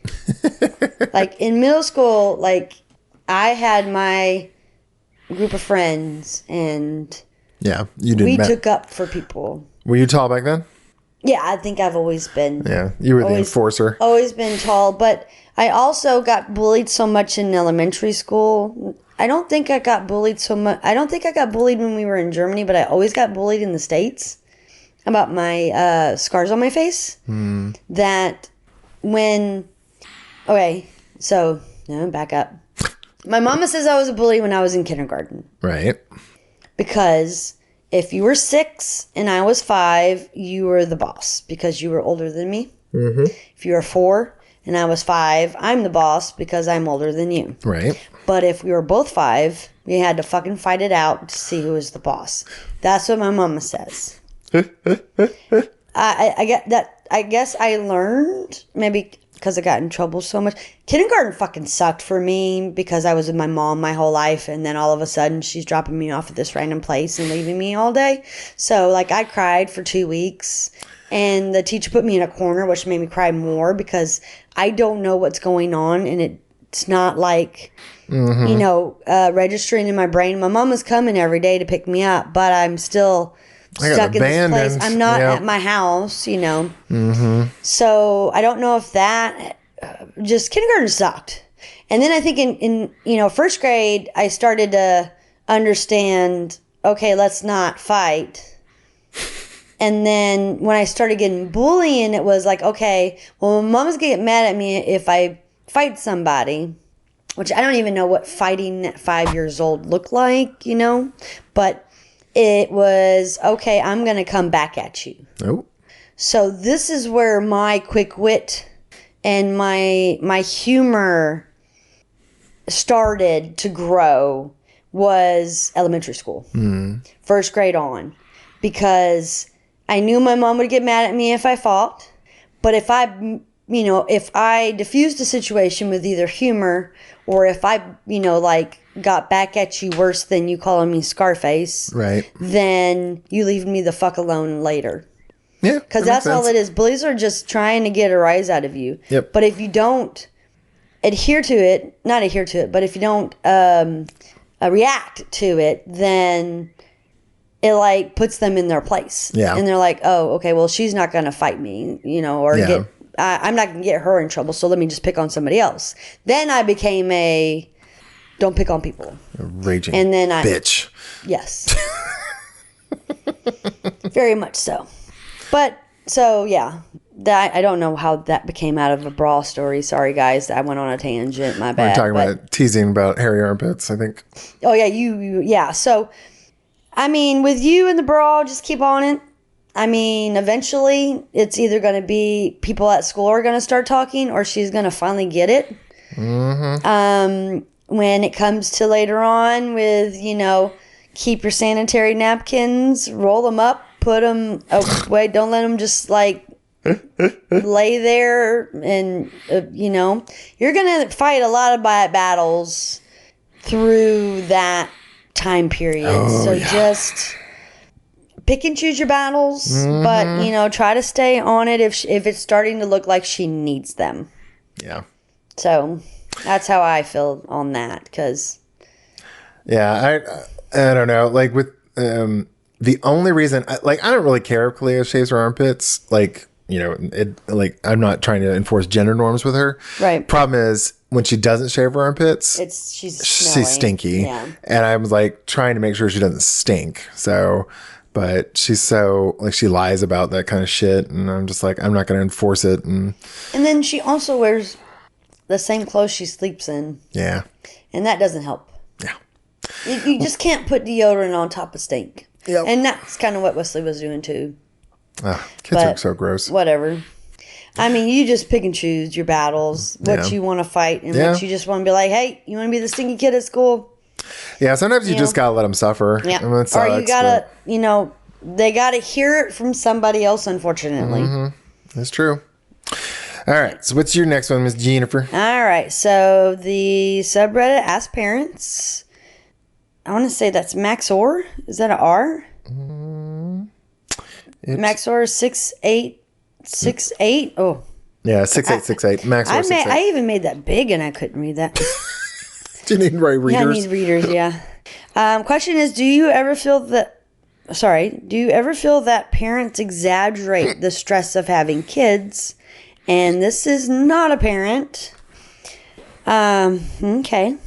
Like, in middle school, like, I had my group of friends, and yeah, you didn't. We took up for people. Were you tall back then? Yeah, I think I've always been. Yeah, you were the enforcer. Always been tall, but I also got bullied so much in elementary school. I don't think I got bullied so much. I don't think I got bullied when we were in Germany, but I always got bullied in the States about my scars on my face. That when... Okay, so back up. My mama says I was a bully when I was in kindergarten. Right. Because if you were 6 and I was 5, you were the boss because you were older than me. Mm-hmm. If you were 4 and I was 5, I'm the boss because I'm older than you. Right. But if we were both 5, we had to fucking fight it out to see who was the boss. That's what my mama says. I get that. I guess I learned, maybe because I got in trouble so much. Kindergarten fucking sucked for me because I was with my mom my whole life, and then all of a sudden she's dropping me off at this random place and leaving me all day. So like I cried for 2 weeks, and the teacher put me in a corner, which made me cry more because I don't know what's going on, and it it's not like, you know, registering in my brain. My mom is coming every day to pick me up, but I'm still stuck in this place. I'm not at my house, you know. So I don't know if that, just kindergarten sucked. And then I think in you know, first grade, I started to understand, okay, let's not fight. And then when I started getting bullying, it was like, okay, well, my mom's going to get mad at me if I fight somebody, which I don't even know what fighting at 5 years old looked like, you know, but it was, okay, I'm going to come back at you. Oh. So this is where my quick wit and my humor started to grow, was elementary school, first grade on, because I knew my mom would get mad at me if I fought, but if I diffused a situation with either humor, or if I, you know, like got back at you worse than you calling me Scarface, right, then you leave me the fuck alone later. Yeah. Because that's all it is. Bullies are just trying to get a rise out of you. Yep. But if you don't but if if you don't react to it, then it like puts them in their place. Yeah. And they're like, oh, okay, well, she's not going to fight me, you know, or I'm not going to get her in trouble, so let me just pick on somebody else. Then I became a don't pick on people. A raging and then bitch. Yes. Very much so. But, so, yeah. That I don't know how that became out of a brawl story. Sorry, guys. I went on a tangent. My bad. We're talking about teasing about hairy armpits, I think. Oh, yeah. Yeah. So, I mean, with you and the brawl, just keep on it. I mean, eventually, it's either going to be people at school are going to start talking, or she's going to finally get it. When it comes to later on with, you know, keep your sanitary napkins, roll them up, put them away. Don't let them just, like, lay there. And, you know, you're going to fight a lot of battles through that time period. Just pick and choose your battles, but, you know, try to stay on it if it's starting to look like she needs them. Yeah. So that's how I feel on that, because... Yeah, I don't know. Like, with the only reason... I don't really care if Kalia shaves her armpits. Like, you know, I'm not trying to enforce gender norms with her. Right. Problem is, when she doesn't shave her armpits... She's stinky. Yeah. And I was, like, trying to make sure she doesn't stink. So... But she's so, like, she lies about that kind of shit. And I'm just like, I'm not going to enforce it. And then she also wears the same clothes she sleeps in. Yeah. And that doesn't help. Yeah. You just can't put deodorant on top of stink. Yep. And that's kind of what Wesley was doing, too. Kids are so gross. Whatever. I mean, you just pick and choose your battles, what you want to fight, and what you just want to be like, hey, you want to be the stinky kid at school? Yeah, sometimes you just got to let them suffer. Yeah. I mean, it or sucks, you got to, you know, they got to hear it from somebody else, unfortunately. That's true. All right, so what's your next one, Miss Jennifer? All right, so the subreddit Ask Parents, I want to say that's Maxor. Is that an R? Maxor 6868. Oh. Yeah, 6868. Maxor 68. I even made that big and I couldn't read that. Do you need readers? Yeah, I need readers, yeah. Question is, do you ever feel that parents exaggerate the stress of having kids? And this is not a parent. Okay.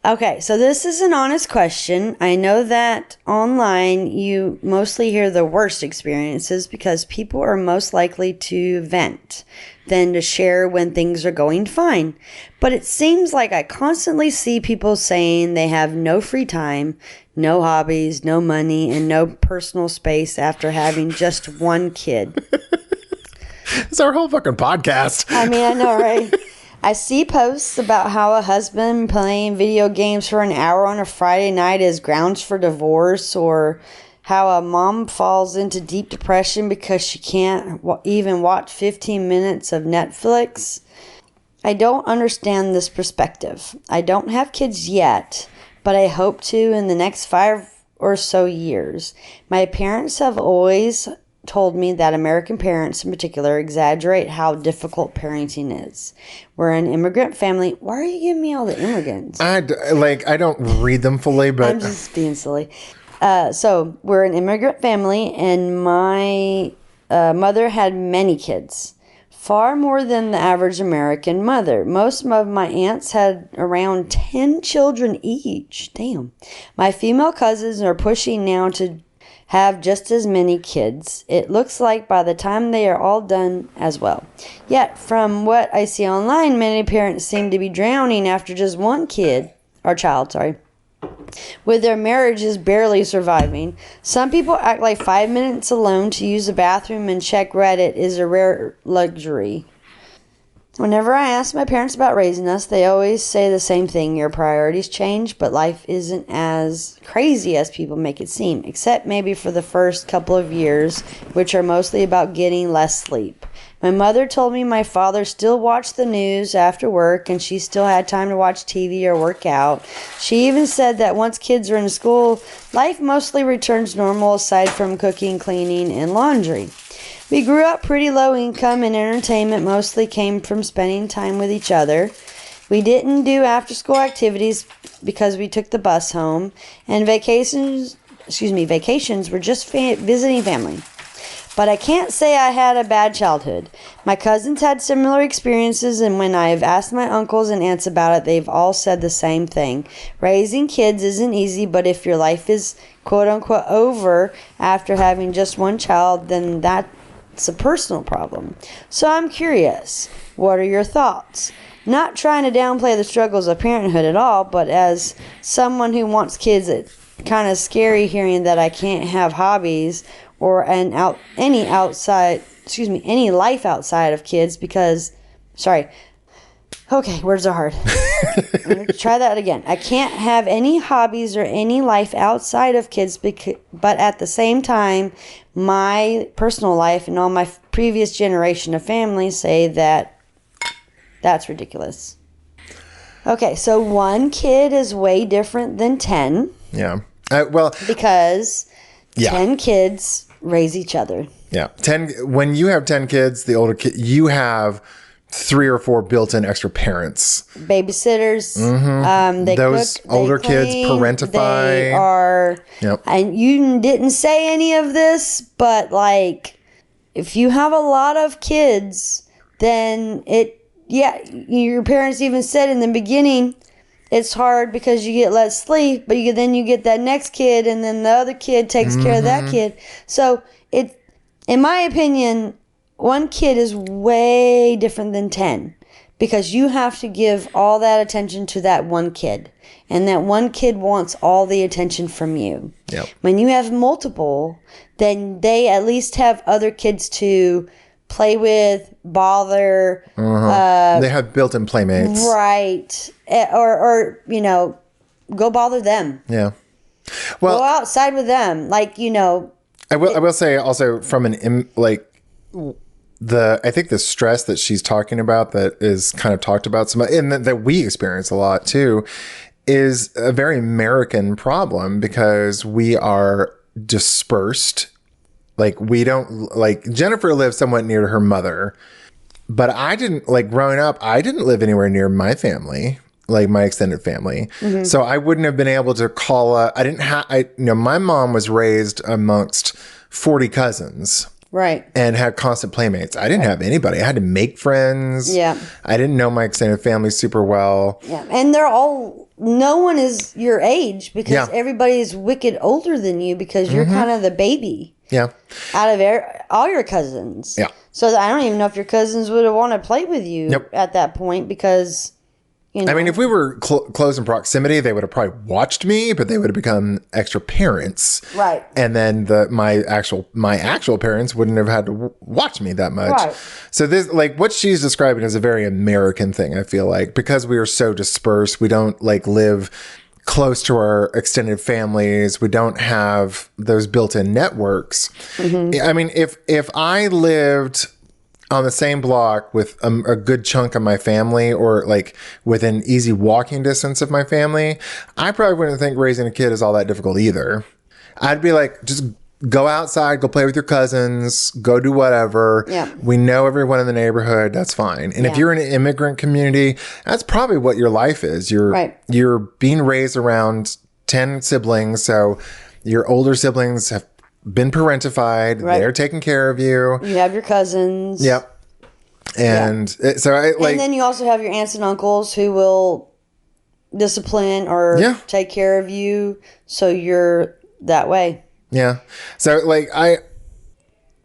Okay, so this is an honest question. I know that online you mostly hear the worst experiences because people are most likely to vent than to share when things are going fine. But it seems like I constantly see people saying they have no free time, no hobbies, no money, and no personal space after having just one kid. It's our whole fucking podcast. I mean, I know, right? I see posts about how a husband playing video games for an hour on a Friday night is grounds for divorce, or how a mom falls into deep depression because she can't even watch 15 minutes of Netflix. I don't understand this perspective. I don't have kids yet, but I hope to in the next 5 or so years. My parents have always told me that American parents in particular exaggerate how difficult parenting is. We're an immigrant family. Why are you giving me all the immigrants? I don't read them fully, but I'm just being silly. So we're an immigrant family, and my mother had many kids. Far more than the average American mother. Most of my aunts had around 10 children each. Damn. My female cousins are pushing now to have just as many kids. It looks like by the time they are all done as well. Yet, from what I see online, many parents seem to be drowning after just one child, with their marriages barely surviving. Some people act like 5 minutes alone to use the bathroom and check Reddit is a rare luxury. Whenever I ask my parents about raising us, they always say the same thing. Your priorities change, but life isn't as crazy as people make it seem, except maybe for the first couple of years, which are mostly about getting less sleep. My mother told me my father still watched the news after work and she still had time to watch TV or work out. She even said that once kids are in school, life mostly returns normal aside from cooking, cleaning, and laundry. We grew up pretty low income and entertainment mostly came from spending time with each other. We didn't do after school activities because we took the bus home, and vacations were just visiting family. But I can't say I had a bad childhood. My cousins had similar experiences, and when I've asked my uncles and aunts about it, they've all said the same thing. Raising kids isn't easy, but if your life is quote-unquote over after having just one child, then that's a personal problem. So I'm curious, what are your thoughts? Not trying to downplay the struggles of parenthood at all, but as someone who wants kids, it's kind of scary hearing that I can't have hobbies or any life outside of kids because, okay, words are hard. I'm going to try that again. I can't have any hobbies or any life outside of kids, but at the same time, my personal life and all my previous generation of families say that that's ridiculous. Okay, so one kid is way different than 10. Yeah. Because 10 kids raise each other. Yeah. When you have 10 kids, the older kid, you have 3 or 4 built-in extra parents. Babysitters. Those cook, older clean, kids parentify. They are. Yep. And you didn't say any of this, but like, if you have a lot of kids, then your parents even said in the beginning, it's hard because you get less sleep, but then you get that next kid, and then the other kid takes care of that kid. So in my opinion, one kid is way different than 10 because you have to give all that attention to that one kid, and that one kid wants all the attention from you. Yep. When you have multiple, then they at least have other kids to play with, bother. They have built-in playmates. Right. Or go bother them. Yeah. Well, go outside with them. I will say also from I think the stress that she's talking about that is kind of talked about some, and that we experience a lot too, is a very American problem because we are dispersed. We don't, Jennifer lives somewhat near to her mother, but I didn't, growing up, I didn't live anywhere near my family, my extended family. Mm-hmm. So I wouldn't have been able to call my mom was raised amongst 40 cousins. Right. And had constant playmates. I didn't have anybody. I had to make friends. Yeah. I didn't know my extended family super well. Yeah. And no one is your age because everybody is wicked older than you because you're kind of the baby. Yeah. Out of all your cousins. Yeah. So I don't even know if your cousins would have wanted to play with you at that point because, I mean, if we were close in proximity, they would have probably watched me, but they would have become extra parents. Right. And then my actual parents wouldn't have had to watch me that much. Right. So this, what she's describing is a very American thing, I feel like, because we are so dispersed. We don't live close to our extended families. We don't have those built-in networks. Mm-hmm. I mean, if I lived on the same block with a good chunk of my family, or within easy walking distance of my family, I probably wouldn't think raising a kid is all that difficult either. I'd be just go outside, go play with your cousins, go do whatever. Yeah. We know everyone in the neighborhood. That's fine. And if you're in an immigrant community, that's probably what your life is. You're being raised around 10 siblings. So your older siblings have been parentified. Right. They're taking care of you. You have your cousins. Yep. And so and then you also have your aunts and uncles who will discipline or take care of you. So you're that way. Yeah. So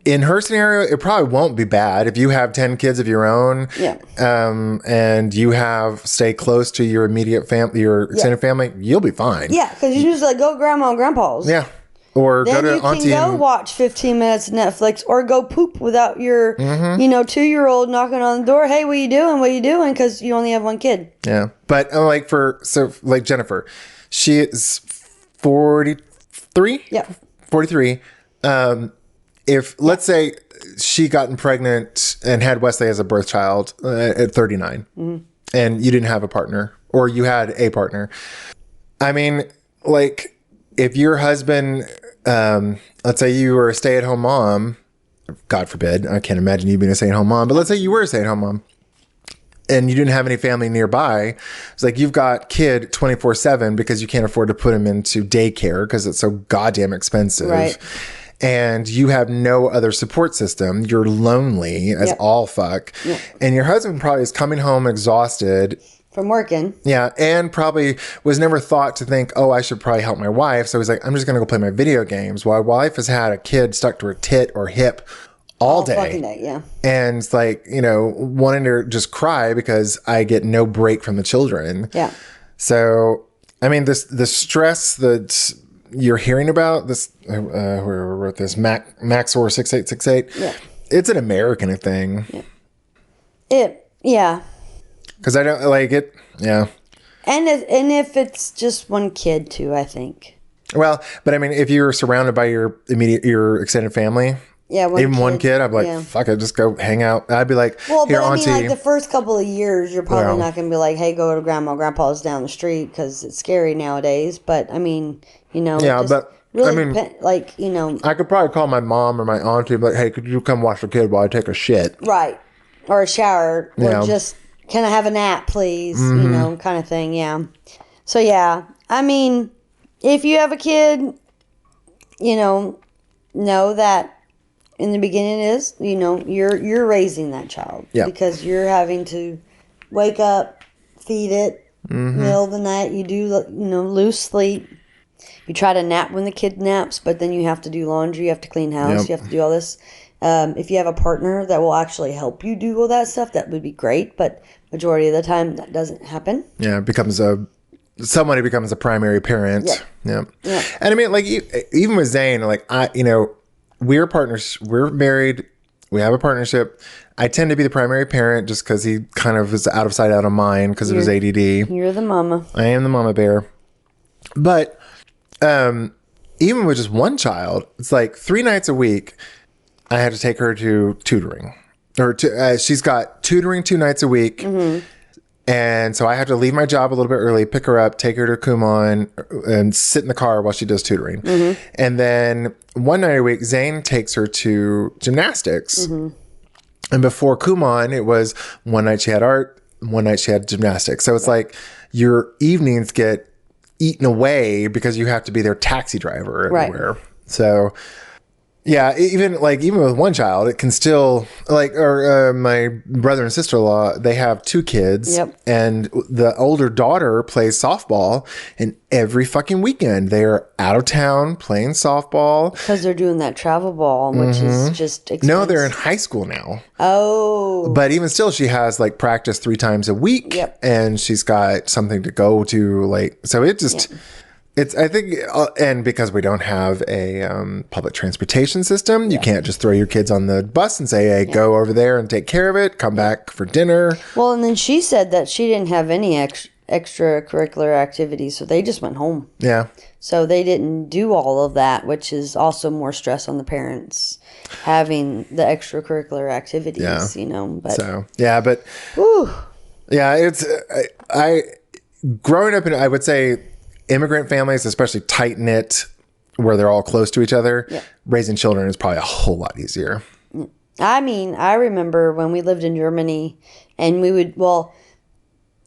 in her scenario, it probably won't be bad if you have 10 kids of your own. Yeah. And you stay close to your immediate family, your extended family, you'll be fine. Yeah. Because you just go to grandma and grandpa's. Yeah. Or then go to you auntie. can go watch 15 minutes of Netflix or go poop without your, 2-year-old knocking on the door. Hey, what you doing? What you doing? Because you only have one kid. Yeah. But Jennifer, she is 43. Yeah. 43. If let's say she gotten pregnant and had Wesley as a birth child at 39 and you didn't have a partner or you had a partner. I mean, if your husband, let's say you were a stay-at-home mom, God forbid, I can't imagine you being a stay-at-home mom, but let's say you were a stay-at-home mom and you didn't have any family nearby. It's like you've got kid 24/7 because you can't afford to put him into daycare because it's so goddamn expensive. Right. And you have no other support system. You're lonely as all fuck. Yep. And your husband probably is coming home exhausted. From working. Yeah. And probably was never thought to think, I should probably help my wife. So he's like, I'm just going to go play my video games. While my wife has had a kid stuck to her tit or hip all day. Fucking day, yeah. And it's wanting to just cry because I get no break from the children. Yeah. So, I mean, the stress that you're hearing about this, whoever wrote this, Maxor 6868. Yeah. It's an American thing. Yeah. Because I don't like it. Yeah. And if it's just one kid too, I think. Well, but I mean, if you're surrounded by your extended family. Yeah, one kid, I'd be like, fuck it, just go hang out. I'd be like, here, auntie. Mean, the first couple of years, you're probably not going to be like, hey, go to grandma and grandpa's down the street because it's scary nowadays. But I mean, but really I mean, I could probably call my mom or my auntie and be like, hey, could you come watch the kid while I take a shit? Right. Or a shower. Or just, can I have a nap, please? Mm-hmm. Kind of thing. Yeah. So, yeah. I mean, if you have a kid, know that in the beginning is, you're raising that child. Yeah. Because you're having to wake up, feed it, middle of the night. You do, lose sleep. You try to nap when the kid naps, but then you have to do laundry. You have to clean house. You have to do all this. If you have a partner that will actually help you do all that stuff, that would be great. But majority of the time, that doesn't happen. Yeah, somebody becomes a primary parent. Yeah. And I mean, even with Zane, we're partners. We're married. We have a partnership. I tend to be the primary parent just because he kind of is out of sight, out of mind because of his ADD. You're the mama. I am the mama bear. But even with just one child, it's 3 nights a week, I had to take her to tutoring. She's got tutoring 2 nights a week. Mm-hmm. And so I have to leave my job a little bit early, pick her up, take her to Kumon, and sit in the car while she does tutoring. Mm-hmm. And then one night a week, Zane takes her to gymnastics. Mm-hmm. And before Kumon, it was one night she had art, one night she had gymnastics. So it's your evenings get eaten away because you have to be their taxi driver everywhere. Right. So yeah, even with one child, it can still my brother and sister-in-law, they have 2 kids. Yep. And the older daughter plays softball, and every fucking weekend they are out of town playing softball because they're doing that travel ball, which is just expensive. No, they're in high school now. Oh, but even still, she has practice 3 times a week. Yep. And she's got something to go to. So it just. Yep. It's, I think, and because we don't have a public transportation system, you can't just throw your kids on the bus and say, hey, go over there and take care of it, come back for dinner. Well, and then she said that she didn't have any extracurricular activities, so they just went home. Yeah. So they didn't do all of that, which is also more stress on the parents having the extracurricular activities, But, so, yeah, but, whew. Yeah, it's, growing up in, I would say, immigrant families, especially tight-knit where they're all close to each other, raising children is probably a whole lot easier. I mean, I remember when we lived in Germany and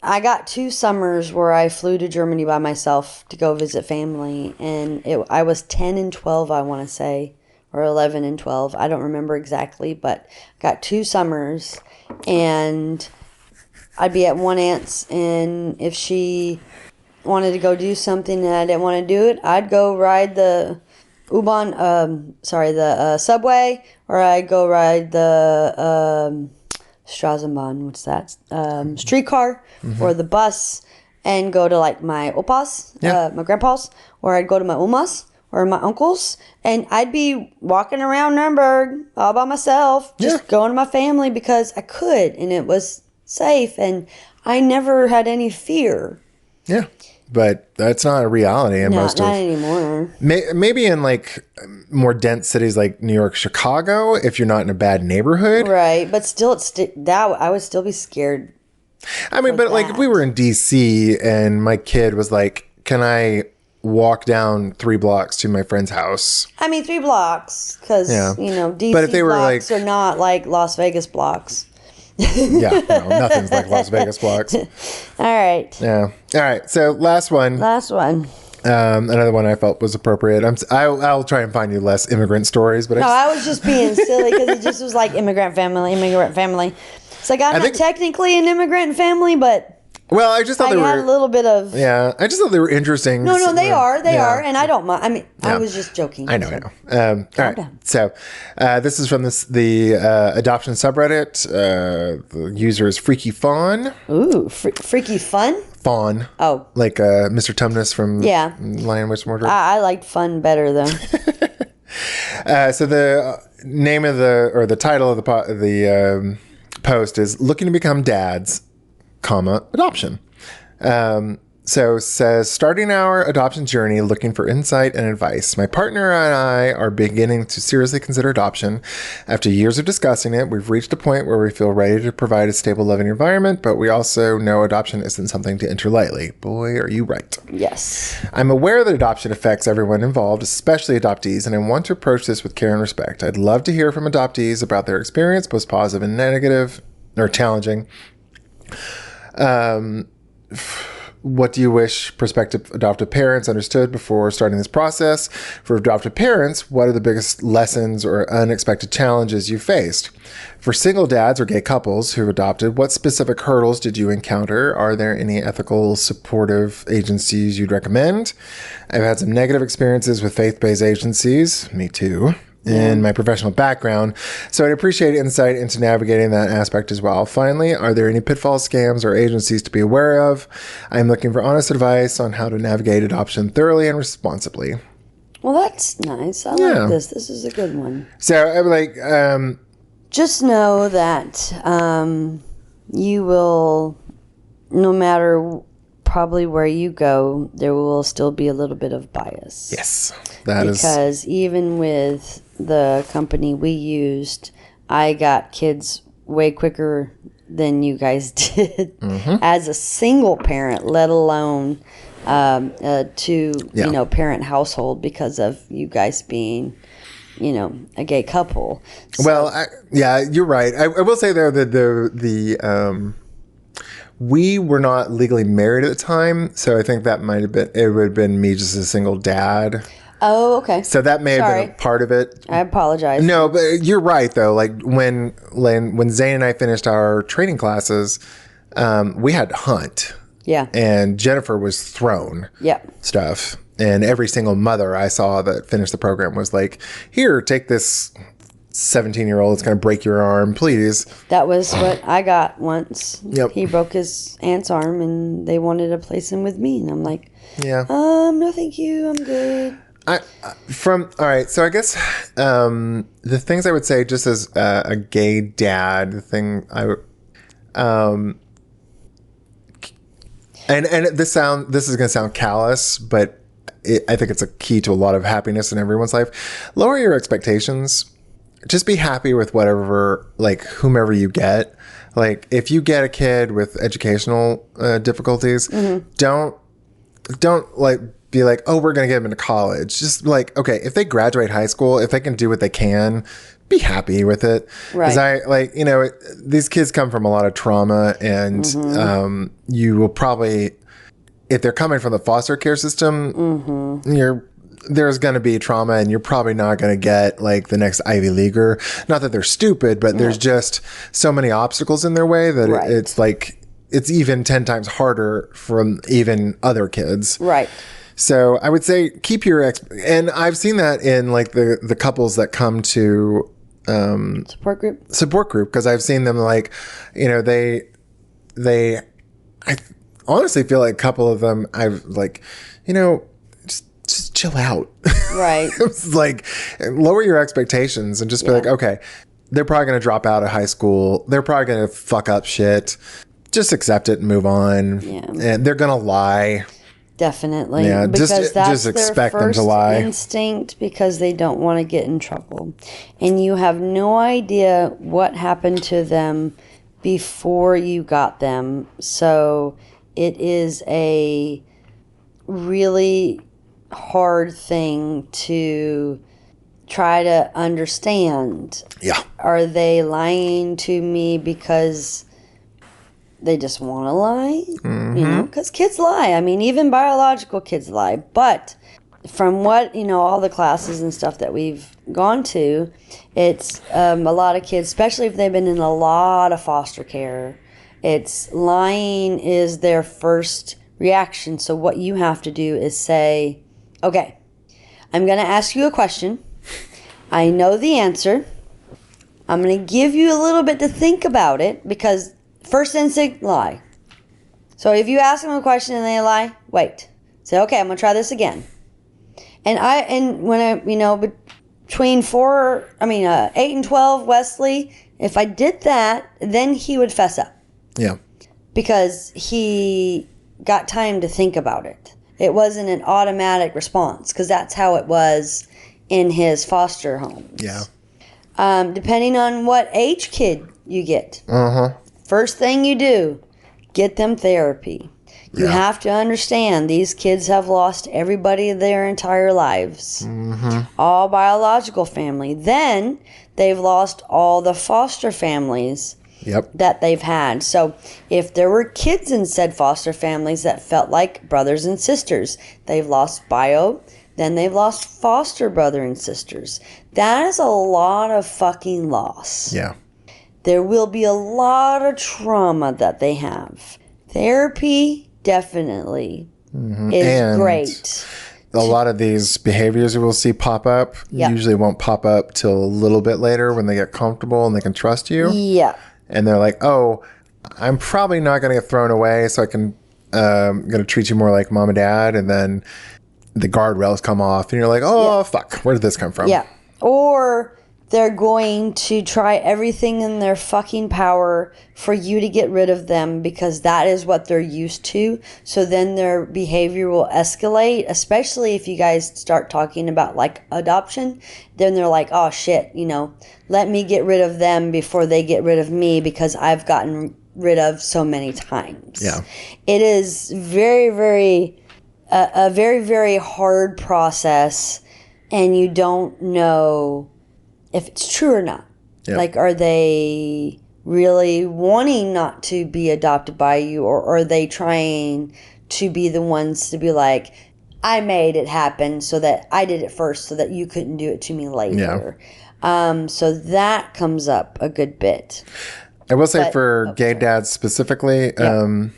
I got 2 summers where I flew to Germany by myself to go visit family. And I was 10 and 12, I want to say, or 11 and 12. I don't remember exactly, but got 2 summers. And I'd be at one aunt's, and if she wanted to go do something and I didn't want to do it, I'd go ride the subway, or I'd go ride the Straßenbahn, what's that? Streetcar, or the bus, and go to like my opa's, my grandpa's, or I'd go to my uma's or my uncle's, and I'd be walking around Nuremberg all by myself, just going to my family because I could, and it was safe, and I never had any fear. Yeah. But that's not a reality in most of... Not anymore. Maybe in like more dense cities like New York, Chicago, if you're not in a bad neighborhood. Right. But still, I would still be scared. I mean, but like if we were in DC and my kid was like, can I walk down 3 blocks to my friend's house? I mean, 3 blocks, because, DC but if they blocks are not like Las Vegas blocks. Yeah, no, nothing's like Las Vegas blocks. All right. Yeah. All right. So last one. Another one I felt was appropriate. I'll try and find you less immigrant stories, but I was just being silly because it just was like immigrant family. It's like I'm not technically an immigrant family, but well, I just thought they had a little bit of. Yeah, I just thought they were interesting. No, they are, and I don't mind. I mean, I was just joking. I know. All right. So, this is from the adoption subreddit. The user is Freaky Fawn. Ooh, Freaky Fun? Fawn. Oh. Like Mr. Tumnus from Lion, Witch, and Wardrobe. I liked fun better, though. So the name of the title of the post is "Looking to Become Dads, adoption." So it says, starting our adoption journey, looking for insight and advice. My partner and I are beginning to seriously consider adoption. After years of discussing it, we've reached a point where we feel ready to provide a stable, loving environment, but we also know adoption isn't something to enter lightly. Boy, are you right. Yes. I'm aware that adoption affects everyone involved, especially adoptees, and I want to approach this with care and respect. I'd love to hear from adoptees about their experience, both positive and negative, or challenging. What do you wish prospective adoptive parents understood before starting this process? For adoptive parents, what are the biggest lessons or unexpected challenges you faced? For single dads or gay couples who've adopted, what specific hurdles did you encounter? Are there any ethical, supportive agencies you'd recommend? I've had some negative experiences with faith-based agencies. Me too. In my professional background, so I'd appreciate insight into navigating that aspect as well. Finally, are there any pitfalls, scams, or agencies to be aware of? I'm looking for honest advice on how to navigate adoption thoroughly and responsibly. Well, that's nice. I like this. This is a good one. So I'm like, just know that you will, no matter probably where you go, there will still be a little bit of bias. Yes, because even with the company we used, I got kids way quicker than you guys did as a single parent, let alone parent household, because of you guys being, a gay couple. So, well, you're right. I will say though that the we were not legally married at the time, so I think that might have been, it would have been me just as a single dad. Oh, okay. So that may have been a part of it. I apologize. No, but you're right though. Like when Zane and I finished our training classes, we had to hunt. Yeah. And Jennifer was thrown. Yeah. Stuff. And every single mother I saw that finished the program was like, here, take this 17-year-old. It's going to break your arm, please. That was what I got once. Yep. He broke his aunt's arm and they wanted to place him with me. And I'm like, yeah. No, thank you. I'm good. All right. So I guess the things I would say, just as a gay dad, the thing and this is going to sound callous, but I think it's a key to a lot of happiness in everyone's life. Lower your expectations. Just be happy with whatever, like whomever you get. Like if you get a kid with educational difficulties, don't like be like, oh, we're going to get them into college. Just like, okay, if they graduate high school, if they can do what they can, be happy with it. Right. Because these kids come from a lot of trauma, and you will probably, if they're coming from the foster care system, there's going to be trauma, and you're probably not going to get like the next Ivy Leaguer. Not that they're stupid, but there's just so many obstacles in their way that it's like, it's even 10 times harder from even other kids. Right. So I would say keep your and I've seen that in like the couples that come to support group, because I've seen them like, I honestly feel like a couple of them I've like, just chill out. Right. It's like, lower your expectations and just be like, okay, they're probably going to drop out of high school. They're probably going to fuck up shit. Just accept it and move on. Yeah. And they're going to lie. Definitely. Yeah. Because that's expect their them to lie. instinct, because they don't want to get in trouble. And you have no idea what happened to them before you got them. So it is a really hard thing to try to understand. Yeah. Are they lying to me because they just want to lie? Because kids lie. I mean, even biological kids lie. But from what, all the classes and stuff that we've gone to, it's a lot of kids, especially if they've been in a lot of foster care, it's lying is their first reaction. So what you have to do is say, okay, I'm going to ask you a question. I know the answer. I'm going to give you a little bit to think about it, because first instinct, lie. So if you ask them a question and they lie, wait. Say, okay, I'm going to try this again. And when I between 8 and 12, Wesley, if I did that, then he would fess up. Yeah. Because he got time to think about it. It wasn't an automatic response, because that's how it was in his foster homes. Yeah. Depending on what age kid you get. First thing you do, get them therapy. You have to understand these kids have lost everybody their entire lives. All biological family. Then they've lost all the foster families that they've had. So if there were kids in said foster families that felt like brothers and sisters, they've lost bio, then they've lost foster brother and sisters. That is a lot of fucking loss. Yeah. There will be a lot of trauma that they have. Therapy definitely is great. A lot of these behaviors we will see pop up usually won't pop up till a little bit later when they get comfortable and they can trust you. Yeah. And they're like, oh, I'm probably not going to get thrown away, so I can going to treat you more like mom and dad. And then the guardrails come off and you're like, oh, fuck, where did this come from? Yeah. Or they're going to try everything in their fucking power for you to get rid of them, because that is what they're used to. So then their behavior will escalate, especially if you guys start talking about like adoption. Then they're like, oh shit, let me get rid of them before they get rid of me, because I've gotten rid of so many times. Yeah. It is very, very, a very, very hard process, and you don't know if it's true or not. Yep. Like, are they really wanting not to be adopted by you, or are they trying to be the ones to be like, I made it happen so that I did it first so that you couldn't do it to me later. Yeah. So that comes up a good bit. I will say for gay dads specifically, I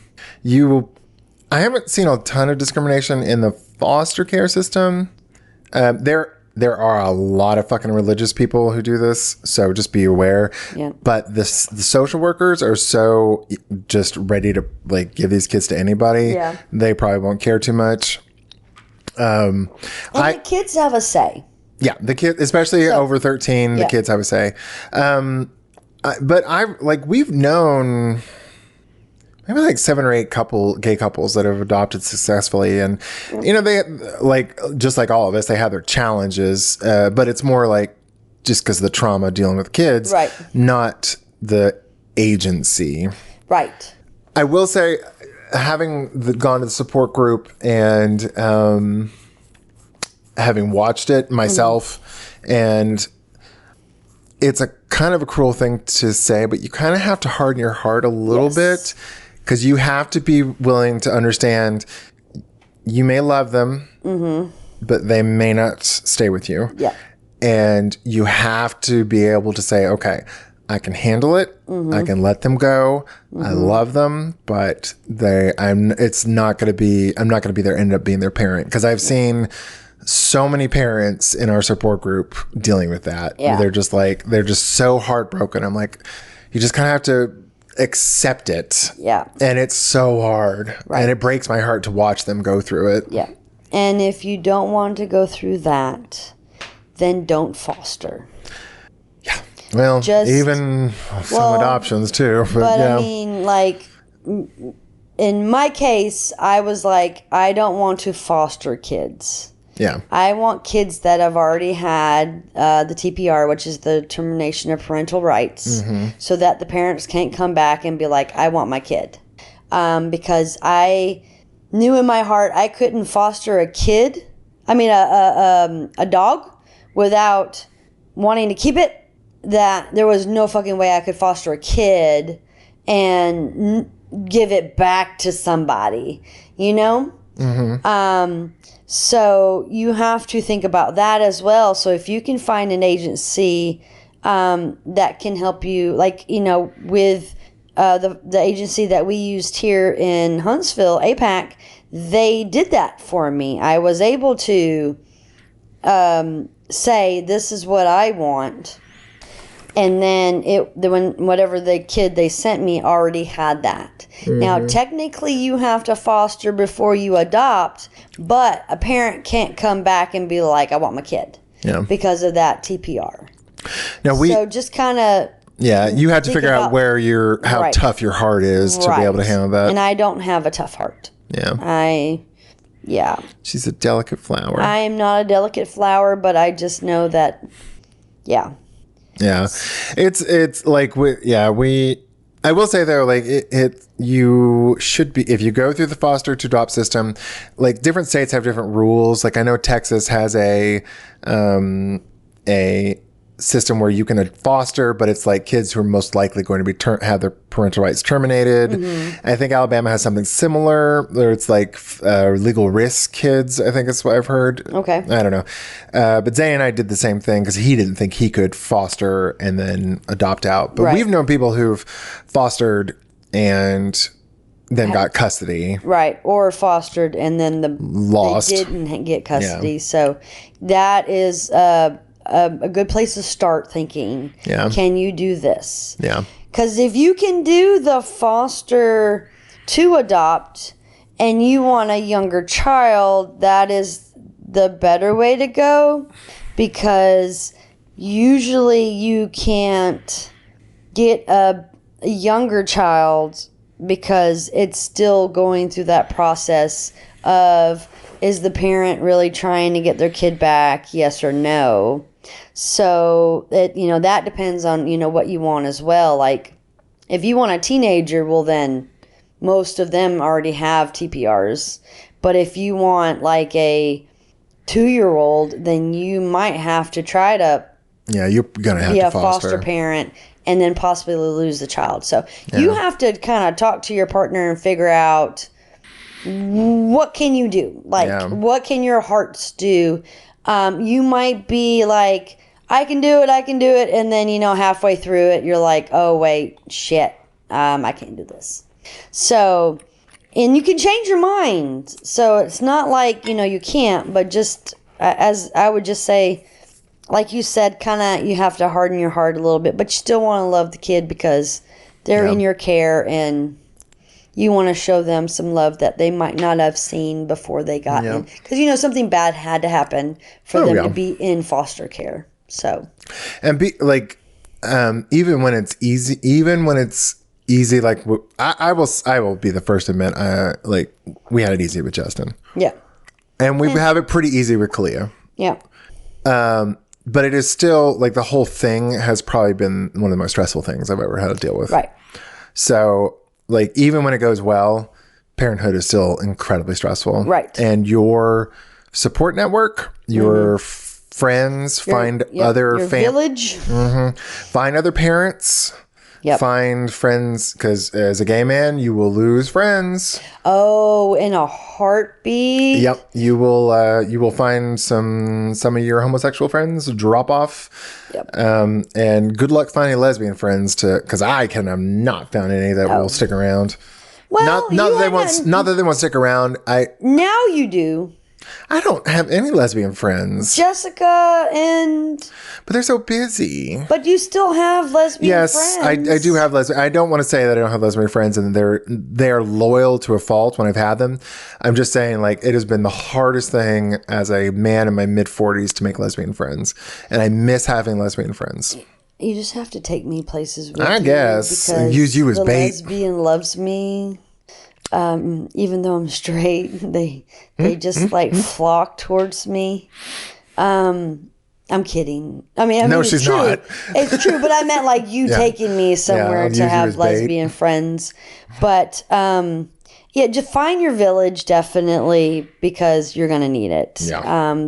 haven't seen a ton of discrimination in the foster care system. There are a lot of fucking religious people who do this, so just be aware. Yeah. But the social workers are so just ready to like give these kids to anybody. Yeah. They probably won't care too much. And the kids have a say. Yeah, the kids, especially over 13, the kids have a say. But we've known maybe like 7 or 8 gay couples that have adopted successfully, and they like, just like all of us, they have their challenges, but it's more like just because of the trauma dealing with kids, not the agency. Right. I will say, having gone to the support group and having watched it myself, and it's a kind of a cruel thing to say, but you kind of have to harden your heart a little bit, because you have to be willing to understand you may love them, but they may not stay with you. Yeah. And you have to be able to say, okay, I can handle it. I can let them go. I love them, but I'm not going to be there, end up being their parent. Because I've seen so many parents in our support group dealing with that. Yeah. They're just so heartbroken. I'm like, you just kind of have to accept it. Yeah. And it's so hard. Right. And it breaks my heart to watch them go through it. Yeah. And if you don't want to go through that, then don't foster. Yeah. Well, even some adoptions too. But I mean, like, in my case, I was like, I don't want to foster kids. Yeah. I want kids that have already had the TPR, which is the termination of parental rights, so that the parents can't come back and be like, I want my kid. Because I knew in my heart I couldn't foster a dog without wanting to keep it, that there was no fucking way I could foster a kid and give it back to somebody, you know? So you have to think about that as well. So if you can find an agency that can help you, like, you know, with the agency that we used here in Huntsville, APAC, they did that for me. I was able to say, this is what I want. And then whatever the kid they sent me already had that. Now, technically, you have to foster before you adopt, but a parent can't come back and be like, I want my kid. Yeah. Because of that TPR. Now so just kind of... Yeah, you have to figure out how tough your heart is to be able to handle that. And I don't have a tough heart. Yeah. She's a delicate flower. I am not a delicate flower, but I just know that, Yeah, it's like I will say though, like you should be, if you go through the foster to adopt system, like different states have different rules. Like I know Texas has a system where you can foster, but it's like kids who are most likely going to be have their parental rights terminated. I think Alabama has something similar, where it's like legal risk kids. I think that's what I've heard. Okay, I don't know, but Zay and I did the same thing because he didn't think he could foster and then adopt out. But we've known people who've fostered and then got custody, or fostered and then lost. They didn't get custody. So that is a good place to start thinking. Can you do this? Because if you can do the foster to adopt and you want a younger child, that is the better way to go, because usually you can't get a younger child because it's still going through that process of, is the parent really trying to get their kid back, yes or no? So that depends on what you want as well. Like if you want a teenager, well then most of them already have TPRs. But if you want like a 2-year-old, then you might have to try to you're gonna have be to a foster parent and then possibly lose the child. So you have to kind of talk to your partner and figure out, what can you do? Like what can your hearts do? You might be like, I can do it. And then, halfway through it, you're like, oh, wait, shit. I can't do this. So, and you can change your mind. So it's not like, you can't, but just as I would just say, like you said, kind of, you have to harden your heart a little bit, but you still want to love the kid because they're in your care and you want to show them some love that they might not have seen before they got in. Because, something bad had to happen for them to be in foster care. So. And be like, even when it's easy, like I will be the first to admit, like we had it easy with Justin. Yeah. And we have it pretty easy with Kalia. Yeah. But it is still, like, the whole thing has probably been one of the most stressful things I've ever had to deal with. Right. So, like, even when it goes well, parenthood is still incredibly stressful. Right. And your support network, your friends, find other village. Find other parents. Yep. Find friends, because as a gay man, you will lose friends. Oh, in a heartbeat. Yep, you will find some of your homosexual friends drop off. Yep. And good luck finding lesbian friends because I have not found any that will stick around. Well, not that they won't stick around. Now you do. I don't have any lesbian friends. Jessica but they're so busy. But you still have lesbian friends. Yes, I do have lesbian. I don't want to say that I don't have lesbian friends and they're loyal to a fault when I've had them. I'm just saying, like, it has been the hardest thing as a man in my mid-40s to make lesbian friends, and I miss having lesbian friends. You just have to take me places with I guess. Use you as the bait. Lesbian loves me. Even though I'm straight, they just like flock towards me. I'm kidding. I mean, No, it's she's true. not. It's true, but I meant like you taking me somewhere I'll to use you have as bait. lesbian friends. But just find your village definitely, because you're gonna need it. Yeah.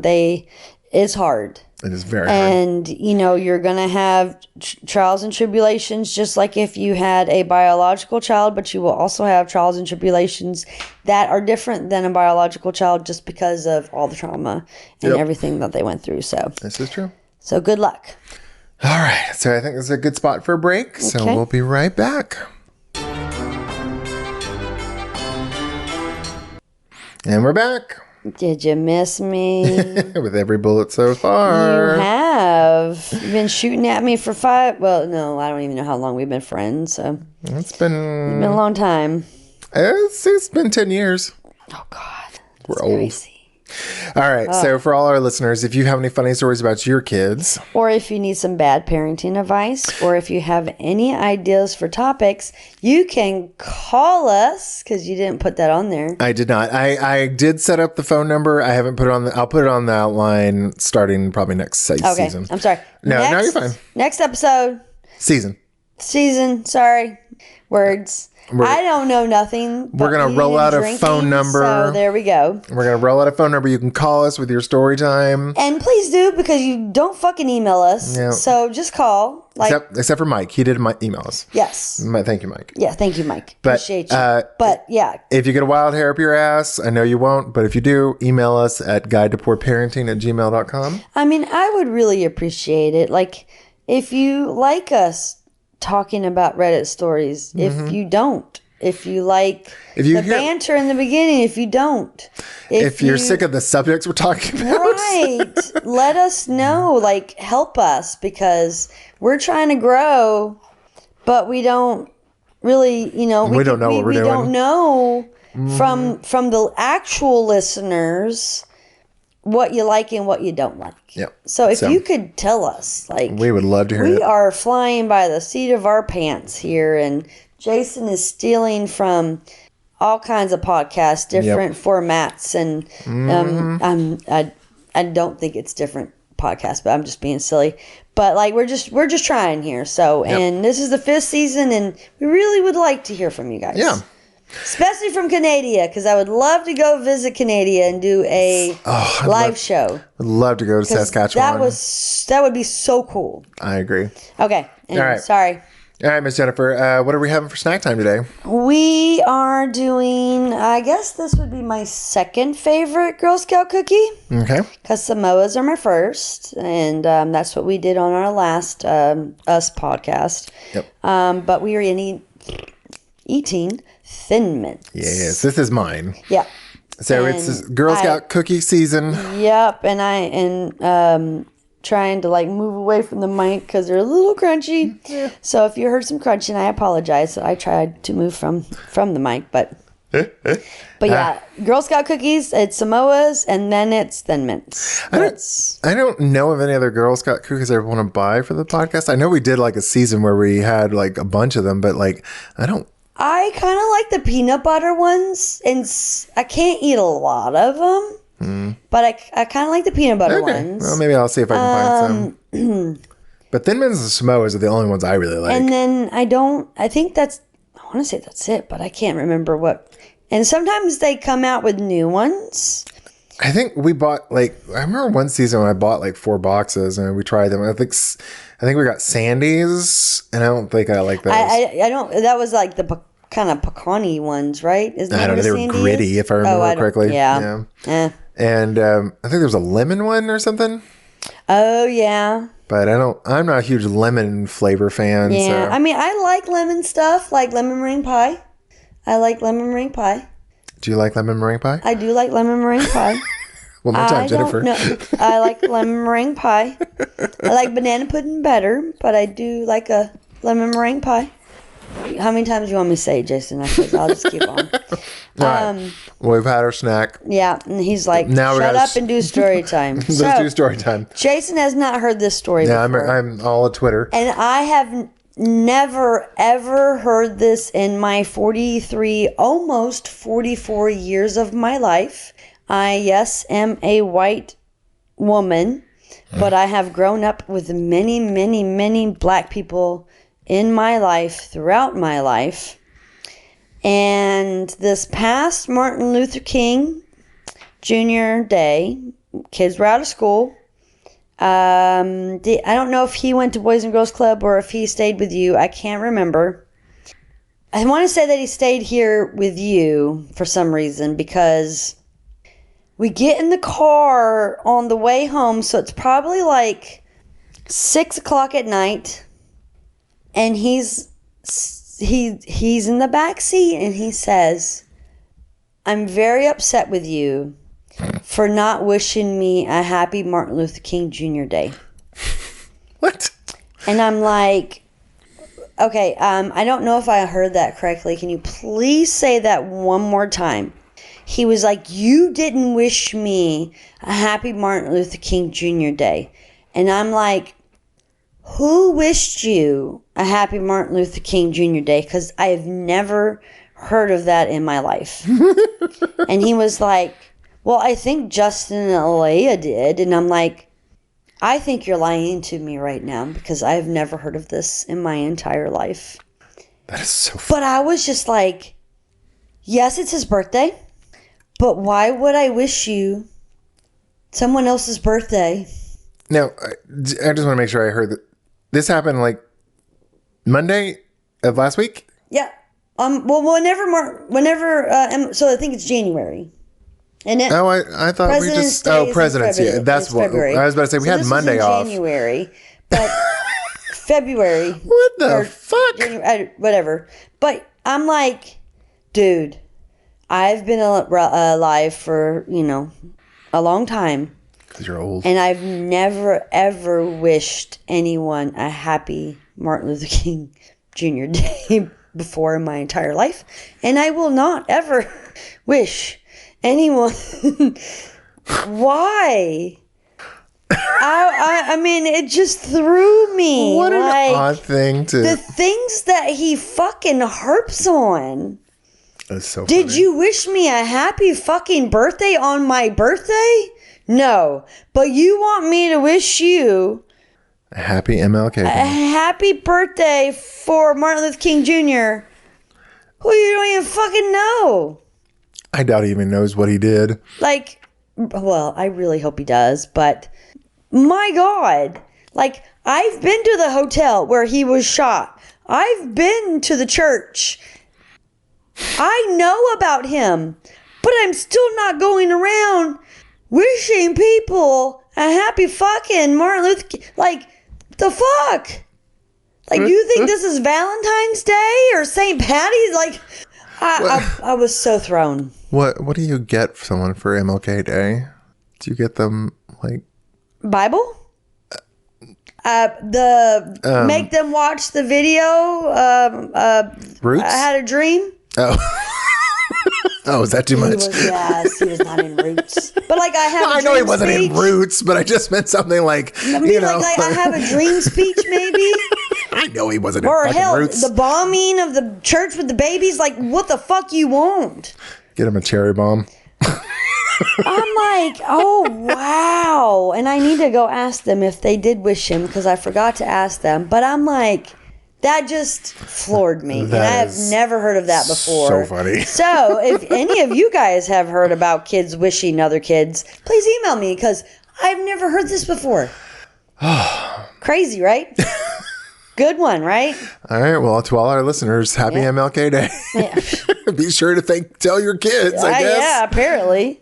It's hard. It is very hard. And, you're going to have trials and tribulations, just like if you had a biological child, but you will also have trials and tribulations that are different than a biological child just because of all the trauma and everything that they went through. So This is true. So good luck. All right. So I think this is a good spot for a break. So we'll be right back. And we're back. Did you miss me? With every bullet so far. You have. You've been shooting at me for 5... Well, no, I don't even know how long we've been friends. So It's been a long time. It's been 10 years. Oh, God. We're old. Crazy. All right. So for all our listeners, if you have any funny stories about your kids, or if you need some bad parenting advice, or if you have any ideas for topics, you can call us, because you didn't put that on there. I did not. I did set up the phone number. I haven't put it on. I'll put it on the outline starting probably next season. I'm sorry. No, you're fine. Next episode. Season. Sorry. Words. I don't know nothing. We're going to roll out a phone number. So there we go. We're going to roll out a phone number. You can call us with your story time. And please do, because you don't fucking email us. Yeah. So just call. Except for Mike. He did email us. Yes. Thank you, Mike. Yeah, thank you, Mike. But, appreciate you. But yeah. If you get a wild hair up your ass, I know you won't, but if you do, email us at guidetopoorparenting@gmail.com. I mean, I would really appreciate it. Like, if you like us talking about Reddit stories, if you don't. If you like banter in the beginning, if you don't. If you're sick of the subjects we're talking about. Right. Let us know. Like, help us, because we're trying to grow, but we don't really, we don't know what we're doing. We don't know from the actual listeners what you like and what you don't like. Yep. So if you could tell us, like, we would love to hear it. We are flying by the seat of our pants here, and Jason is stealing from all kinds of podcasts, different formats, and I don't think it's different podcasts, but I'm just being silly. But like we're just trying here. So and this is the 5th season, and we really would like to hear from you guys. Yeah. Especially from Canada, because I would love to go visit Canada and do a live show. I'd love to go to Saskatchewan. That would be so cool. I agree. Okay. Anyway, all right. Sorry. All right, Miss Jennifer, what are we having for snack time today? We are doing, I guess this would be my second favorite Girl Scout cookie. Okay. Because Samoas are my first, and that's what we did on our last Us podcast. Yep. But we are eating Thin Mints. Yes, this is mine. Yeah. So it's Girl Scout cookie season. Yep, and trying to like move away from the mic because they're a little crunchy. Yeah. So if you heard some crunching, I apologize. I tried to move from the mic, but yeah, Girl Scout cookies. It's Samoas, and then it's Thin Mints. I don't know of any other Girl Scout cookies I want to buy for the podcast. I know we did like a season where we had like a bunch of them, but like I kind of like the peanut butter ones, and I can't eat a lot of them. But I kind of like the peanut butter ones. Well, maybe I'll see if I can find some. But Thin Mints and Samoas are the only ones I really like. And then I want to say that's it, but I can't remember what And sometimes they come out with new ones. I think we bought I remember one season when I bought 4 boxes and we tried them. I think we got Sandies, and I don't think I like those. I don't. That was like the kind of pecan-y ones, right? Isn't that I don't know. They were gritty, if I remember correctly. Yeah. And I think there was a lemon one or something. Oh yeah. But I'm not a huge lemon flavor fan. Yeah. So. I mean, I like lemon stuff, like lemon meringue pie. I like lemon meringue pie. Do you like lemon meringue pie? I do like lemon meringue pie. One more time, Jennifer. No, I like lemon meringue pie. I like banana pudding better, but I do like a lemon meringue pie. How many times do you want me to say it, Jason? I'll just keep on. Right. We've had our snack. Yeah, and he's like, now shut up and do story time. Let's do story time. Jason has not heard this story before. I'm all at Twitter. And I have never, ever heard this in my 43, almost 44 years of my life. I, yes, am a white woman, but I have grown up with many, many, many black people in my life, throughout my life. And this past Martin Luther King Jr. Day, kids were out of school. I don't know if he went to Boys and Girls Club or if he stayed with you. I can't remember. I want to say that he stayed here with you for some reason, because we get in the car on the way home, so it's probably 6 o'clock at night, and he's in the back seat, and he says, "I'm very upset with you for not wishing me a happy Martin Luther King Jr. Day." What? And I'm like, okay, I don't know if I heard that correctly. Can you please say that one more time? He was like, "You didn't wish me a happy Martin Luther King Jr. Day." And I'm like, who wished you a happy Martin Luther King Jr. Day? Because I have never heard of that in my life. And he was like, "Well, I think Justin and Alea did." And I'm like, I think you're lying to me right now, because I have never heard of this in my entire life. That is so funny. But I was just like, yes, it's his birthday, but why would I wish you someone else's birthday? Now, I just want to make sure I heard that this happened Monday of last week. Yeah. Well, so I think it's January. And it, Oh, I thought President's Day is President's. in February. Yeah, that's It's what February. I was about to say. We So had this Monday was in off. January, but February. What the fuck? Whatever. But I'm like, dude, I've been alive for a long time. Because you're old. And I've never, ever wished anyone a happy Martin Luther King Jr. Day before in my entire life. And I will not ever wish anyone. Why? I mean, it just threw me. What an odd thing to... The things that he fucking harps on. That's so Did funny. you wish me a happy fucking birthday on my birthday? No. But you want me to wish you a happy MLK a Day. happy birthday for Martin Luther King Jr., who you don't even fucking know. I doubt he even knows what he did. Well, I really hope he does, but my God. I've been to the hotel where he was shot. I've been to the church. I know about him, but I'm still not going around wishing people a happy fucking Martin Luther King. The fuck? Do you think this is Valentine's Day or St. Patty's? I was so thrown. What do you get someone for MLK Day? Do you get them Bible? Make them watch the video. Roots? I had a dream. Oh. Oh, is that too much? He was not in Roots. But I have I know he wasn't in Roots, but I just meant something I have a dream speech maybe. I know he wasn't in Or fucking hell, Roots. the bombing of the church with the babies. What the fuck you want? Get him a cherry bomb. I'm like, oh, wow. And I need to go ask them if they did wish him, because I forgot to ask them. But I'm like, That just floored me. And I That have is never heard of that before. so funny. So if any of you guys have heard about kids wishing other kids, please email me because I've never heard this before. Crazy, right? Good one, right? All right. Well, to all our listeners, happy MLK Day. Yeah. Be sure to tell your kids, I guess. Yeah, apparently.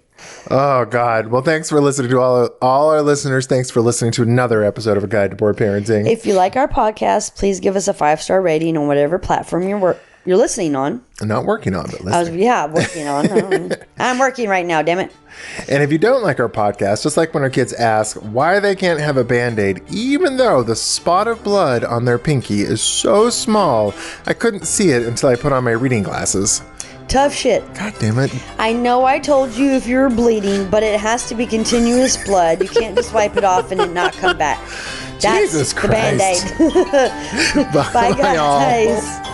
Oh, God. Well, thanks for listening to all our listeners. Thanks for listening to another episode of A Guide to Bored Parenting. If you like our podcast, please give us a 5-star rating on whatever platform you're listening on. I'm not working on, but listening. Working on. I'm working right now, damn it. And if you don't like our podcast, just like when our kids ask why they can't have a Band-Aid, even though the spot of blood on their pinky is so small, I couldn't see it until I put on my reading glasses. Tough shit. God damn it. I know I told you if you're bleeding, but it has to be continuous blood. You can't just wipe it off and it not come back. That's Jesus the Christ. Band-Aid. Bye, guys. Y'all.